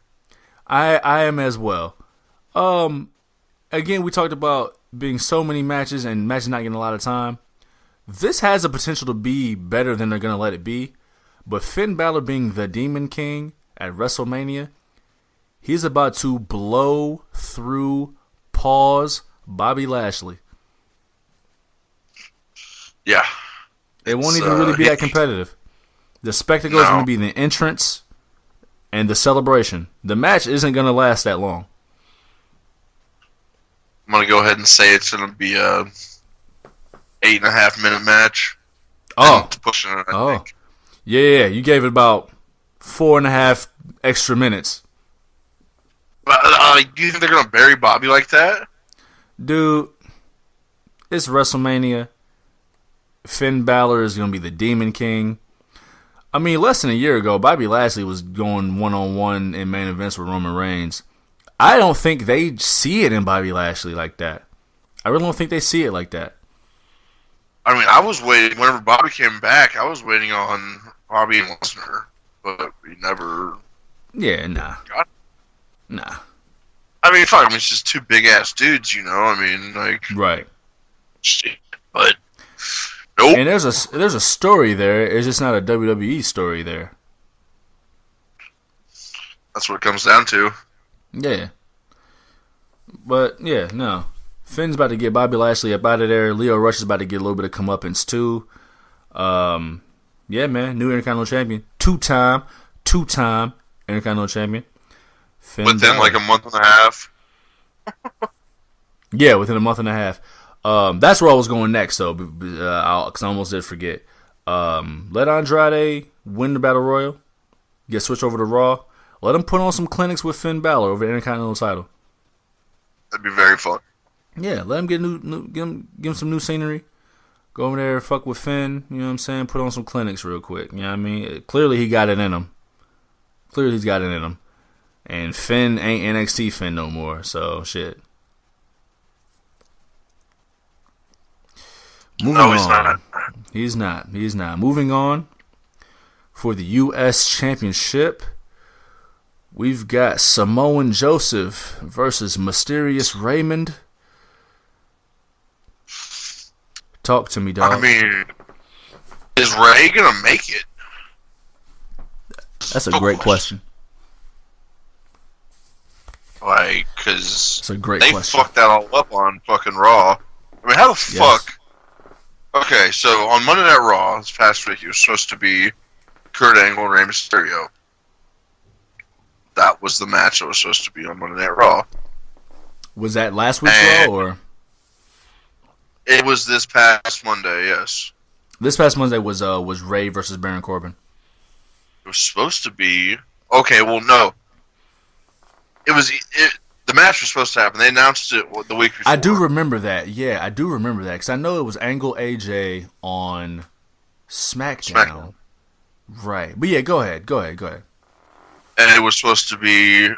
I am as well. Again, we talked about being so many matches and matches not getting a lot of time. This has the potential to be better than they're going to let it be. But Finn Balor being the Demon King at WrestleMania, he's about to blow through Bobby Lashley. Yeah. It won't even really be that competitive. The spectacle is going to be the entrance and the celebration. The match isn't going to last that long. I'm going to go ahead and say it's going to be a 8.5 minute match. Oh. Pushing it, I think. Yeah, you gave it about 4.5 extra minutes. Do you think they're going to bury Bobby like that? Dude, it's WrestleMania. Finn Balor is going to be the Demon King. I mean, less than a year ago, Bobby Lashley was going one-on-one in main events with Roman Reigns. I don't think they see it in Bobby Lashley like that. I really don't think they see it like that. I mean, I was waiting, whenever Bobby came back, I was waiting on Bobby and Lesnar, but we never... Yeah, nah. got it. Nah. I mean, fuck, it's just two big-ass dudes, you know? I mean, like... Right. Shit, but... Nope. And there's a story there. It's just not a WWE story there. That's what it comes down to. Yeah. But, yeah, no. Finn's about to get Bobby Lashley up out of there. Lio Rush is about to get a little bit of comeuppance, too. Yeah, man. New Intercontinental Champion. Two-time Intercontinental Champion. Finn Within Balor. like a month and a half. Yeah, within a month and a half. That's where I was going next, though, because I almost did forget. Let Andrade win the Battle Royal, get switched over to Raw. Let him put on some clinics with Finn Balor over the Intercontinental title. That'd be very fun. Yeah, let him get give him some new scenery. Go over there, fuck with Finn. You know what I'm saying? Put on some clinics real quick. You know what I mean? Clearly he got it in him. And Finn ain't NXT Finn no more. So shit. Moving on. He's not. Moving on. For the U.S. Championship, we've got Samoan Joseph versus Mysterious Raymond. Talk to me, dog. I mean, is Ray going to make it? That's a great question. Like, because That's a great they question. fucked that all up on fucking Raw. I mean, how the fuck... Okay, so on Monday Night Raw this past week, it was supposed to be Kurt Angle and Rey Mysterio. That was the match that was supposed to be on Monday Night Raw. Was that last week's Raw, or? It was this past Monday, yes. This past Monday was Ray versus Baron Corbin. It was supposed to be... Okay, well, no. The match was supposed to happen. They announced it the week before. I do remember that. Yeah, I do remember that. Because I know it was Angle AJ on SmackDown. Right. But yeah, go ahead. And it was supposed to be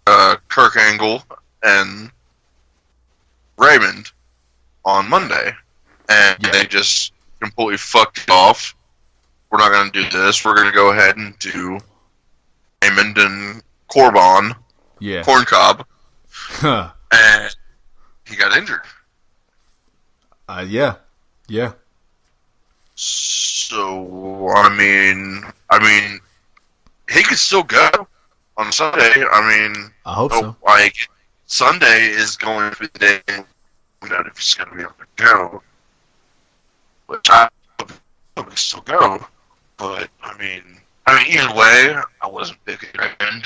Kirk Angle and Raymond on Monday. And they just completely fucked it off. We're not going to do this. We're going to go ahead and do Raymond and Corbin. Yeah. Corn Cob. And he got injured. Yeah. So, I mean, he could still go. on Sunday. I mean, I hope so. Like Sunday is going to be the day that if he's going to be able to go, which I hope he still go. But I mean, either way, I wasn't picking Raymond.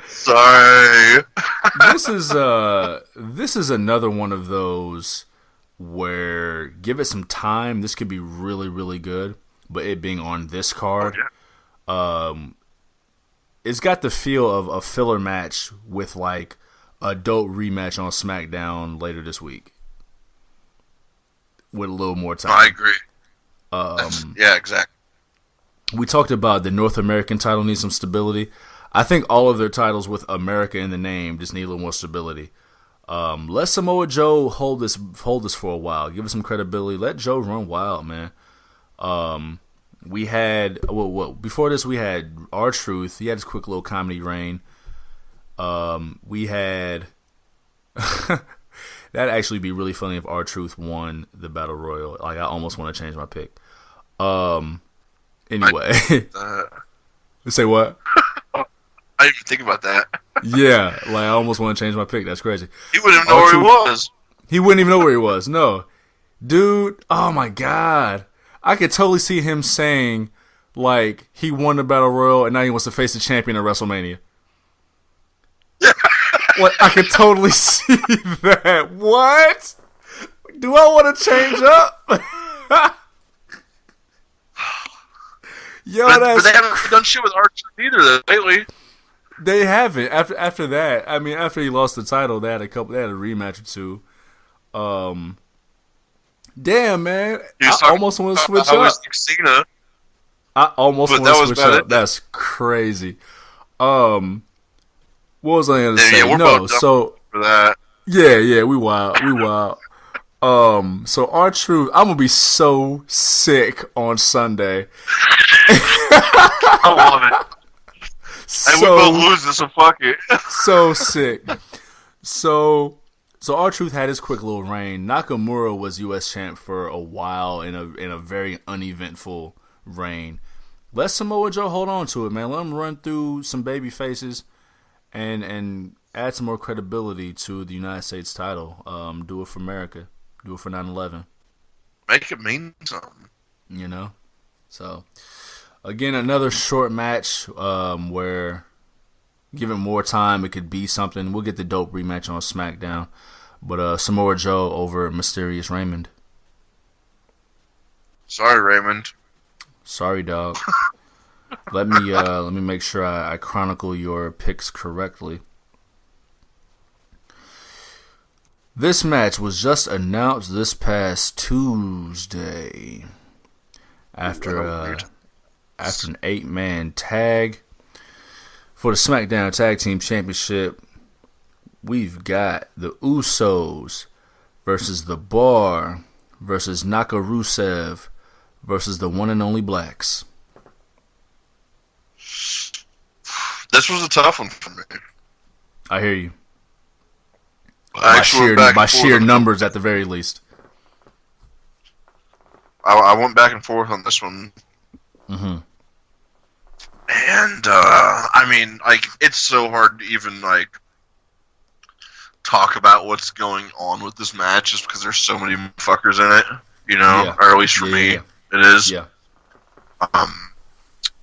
Sorry. This is another one of those where give it some time. This could be really, really good. But it being on this card, it's got the feel of a filler match with like a dope rematch on SmackDown later this week with a little more time. I agree. Yeah, exactly. We talked about the North American title needs some stability. I think all of their titles with America in the name just need a little more stability. Let Samoa Joe hold this for a while. Give us some credibility. Let Joe run wild, man. We had before this we had R-Truth. He had his quick little comedy reign. We had that'd actually be really funny if R-Truth won the Battle Royal. Like I almost want to change my pick. Anyway, say what? I didn't even think about that. Yeah, like I almost want to change my pick. That's crazy. He wouldn't even know where he was. He wouldn't even know where he was. No, dude. Oh my god, I could totally see him saying like he won the Battle Royal and now he wants to face the champion at WrestleMania. What? I could totally see that. What? Do I want to change up? Yo, but they haven't done shit with R-Truth either lately. They haven't. After that, I mean, after he lost the title, they had a rematch or two. Damn, man, I almost want to switch up. Cena. I almost want to switch up. That's crazy. What was I going to say? We're both dumb for that. Yeah, we wild. So R-Truth, I'm gonna be so sick on Sunday. I love it. And we both lose this, so fuck it. So sick. So R-Truth had his quick little reign. Nakamura was U.S. champ for a while in a very uneventful reign. Let Samoa Joe hold on to it, man. Let him run through some baby faces and add some more credibility to the United States title. Do it for America. Do it for 9/11. Make it mean something. You know? So, again, another short match where, given more time, it could be something. We'll get the dope rematch on SmackDown. But Samoa Joe over Mysterious Raymond. Sorry, Raymond. Sorry, dog. Let me make sure I chronicle your picks correctly. This match was just announced this past Tuesday after an 8-man tag for the SmackDown Tag Team Championship. We've got the Usos versus The Bar versus Nakarusev versus the one and only Blacks. This was a tough one for me. I hear you. By sheer numbers, at the very least. I went back and forth on this one. Mm-hmm. And, I mean, like, it's so hard to even, like, talk about what's going on with this match just because there's so many fuckers in it, you know? Yeah. Or at least for me, it is. Yeah.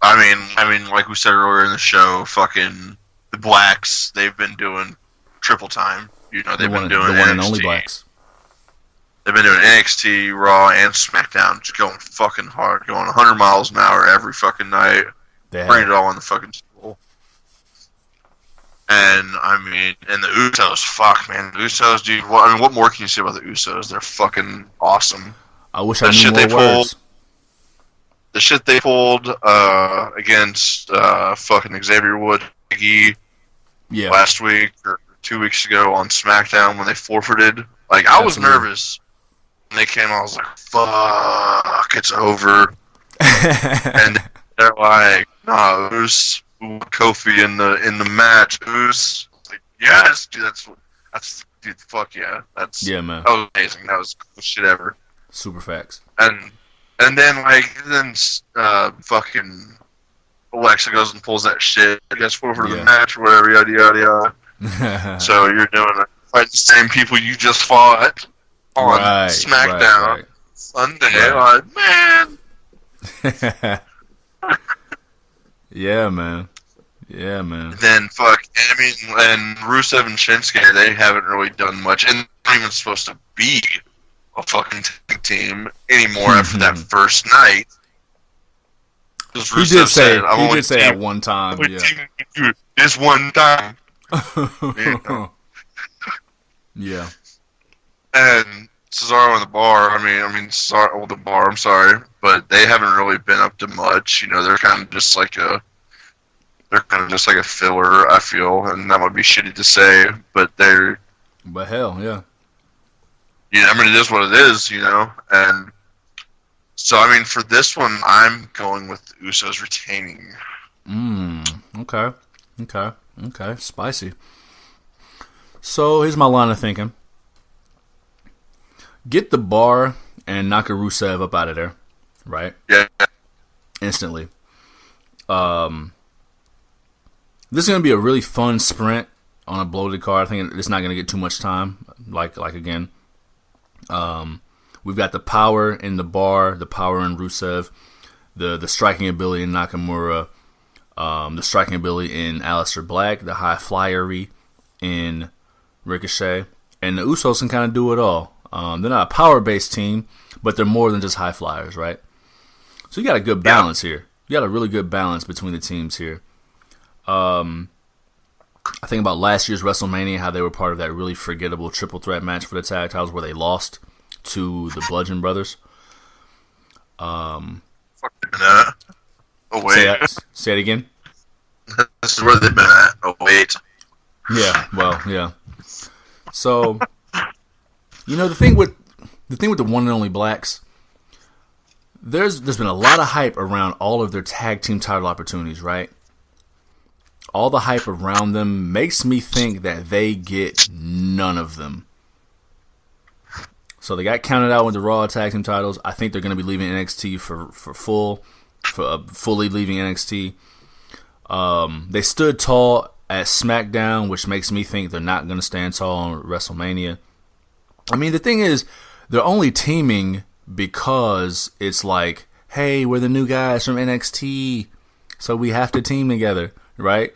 I mean, like we said earlier in the show, fucking the Blacks, they've been doing triple time. You know, they've been doing the NXT. one and only Blacks. They've been doing NXT, Raw, and SmackDown, just going fucking hard, going 100 miles an hour every fucking night. Bring it all on the fucking table. And, I mean, and the Usos, fuck, man. The Usos, dude, what more can you say about the Usos? They're fucking awesome. I wish I knew more words. The shit they pulled against fucking Xavier Woods last week or 2 weeks ago on SmackDown when they forfeited. Like, I was nervous when they came. I was like, fuck, it's over. And they're like, nah, Oos, Kofi in the match. Oos, like, yes, dude, that's dude, fuck yeah, man. That was amazing. That was the coolest shit ever. Super facts. And then fucking Alexa goes and pulls that shit. I guess over to the Yeah. match or whatever, yada yada yada. So you're fighting the same people you just fought on SmackDown Right. Sunday. Like, man. Yeah, man. Yeah, man. Then and Rusev and Shinsuke, they haven't really done much, and they're not even supposed to be a fucking tag team anymore after that first night. He did say at one time, yeah. This one time. Yeah. And Cesaro and the Bar, Cesaro, the Bar, I'm sorry, but they haven't really been up to much. You know, they're kind of just like a filler, I feel, and that might be shitty to say, but they're. But hell, yeah. Yeah, it is what it is, you know, and so for this one, I'm going with the Usos retaining. Okay, spicy. So here's my line of thinking: get the Bar and knock a Rusev up out of there, right? Yeah. Instantly. This is gonna be a really fun sprint on a bloated card. I think it's not gonna get too much time. Like again. We've got the power in the Bar, the power in Rusev, the striking ability in Nakamura, the striking ability in Aleister Black, the high flyery in Ricochet, and the Usos can kind of do it all. They're not a power-based team, but they're more than just high flyers, right? So you got a good balance here. You got a really good balance between the teams here. I think about last year's WrestleMania, how they were part of that really forgettable triple threat match for the tag titles where they lost to the Bludgeon Brothers. Fuck that. Oh, wait. Say it again. This is where they've been at. Oh, wait. Yeah, well, yeah. So, the thing with the one and only Blacks, there's been a lot of hype around all of their tag team title opportunities, right? All the hype around them makes me think that they get none of them. So they got counted out with the Raw tag team titles. I think they're going to be leaving NXT fully leaving NXT. They stood tall at SmackDown, which makes me think they're not going to stand tall on WrestleMania. The thing is, they're only teaming because it's like, hey, we're the new guys from NXT, so we have to team together, right?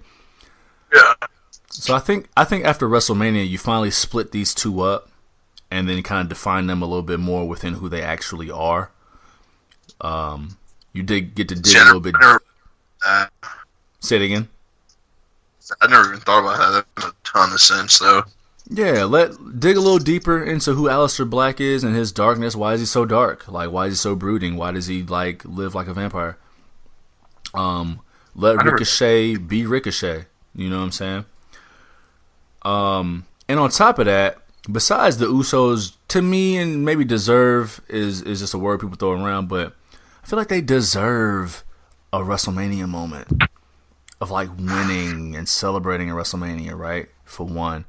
Yeah. So I think after WrestleMania, you finally split these two up, and then kind of define them a little bit more within who they actually are. You did get to dig a little bit. Say it again. I never even thought about that. That makes a ton of sense, though. Yeah, dig a little deeper into who Aleister Black is and his darkness. Why is he so dark? Like, why is he so brooding? Why does he live like a vampire? Let Ricochet be Ricochet. You know what I'm saying? And on top of that, besides the Usos, to me, and maybe deserve is just a word people throw around, but I feel like they deserve a WrestleMania moment of winning and celebrating a WrestleMania, right? For one.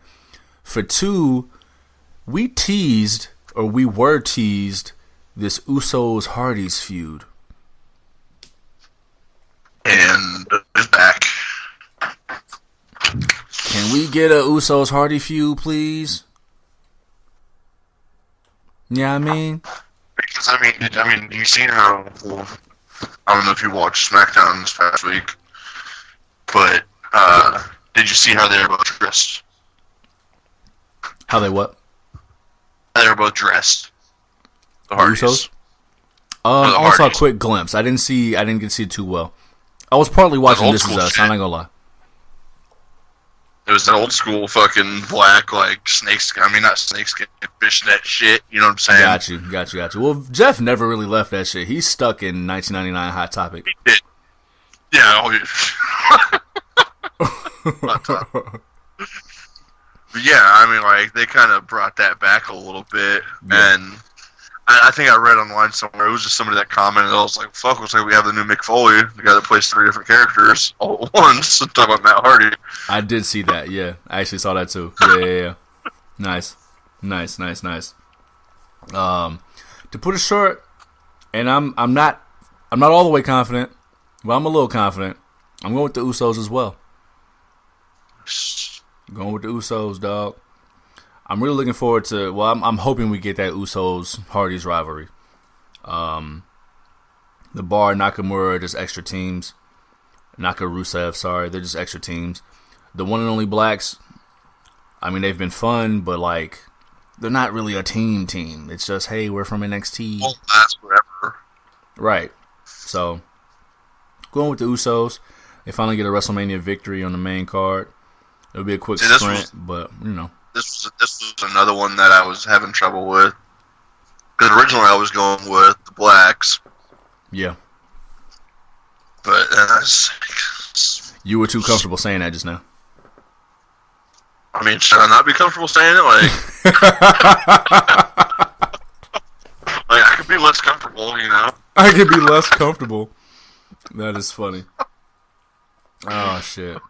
For two, we were teased this Usos Hardys feud. And it's back. Can we get a Usos Hardy feud, please? Yeah, Because you seen how? I don't know if you watched SmackDown this past week, but did you see how they were both dressed? How they what? They were both dressed. The Hardys. Usos? I saw a quick glimpse. I didn't get to see it too well. I was partly watching This Is Us. I'm not gonna lie. It was that old school fucking black, snakeskin. Not snakeskin, fishnet shit. You know what I'm saying? Got you. Well, Jeff never really left that shit. He's stuck in 1999 Hot Topic. He did. Yeah. Hot Topic. But yeah, they kind of brought that back a little bit, and I think I read online somewhere, it was just somebody that commented, I was like, fuck, looks like we have the new Mick Foley, the guy that plays 3 different characters all at once, talking about Matt Hardy. I did see that, yeah. I actually saw that too. Yeah. Nice. To put it short, and I'm not all the way confident, but I'm a little confident, I'm going with the Usos as well. Going with the Usos, dog. I'm really looking forward to. Well, I'm hoping we get that Usos Hardys rivalry. The Bar, Nakamura, just extra teams. Rusev, sorry, they're just extra teams. The one and only Blacks. I mean, they've been fun, but like, they're not really a team. It's just, hey, we're from NXT. Won't last forever. Right. So, going with the Usos. They finally get a WrestleMania victory on the main card. It'll be a quick sprint, but, you know. This was another one that I was having trouble with. Because originally I was going with the Blacks. Yeah. But you were too comfortable saying that just now. I mean, should I not be comfortable saying it? Like, like I could be less comfortable, you know? I could be less comfortable. That is funny. Oh, shit.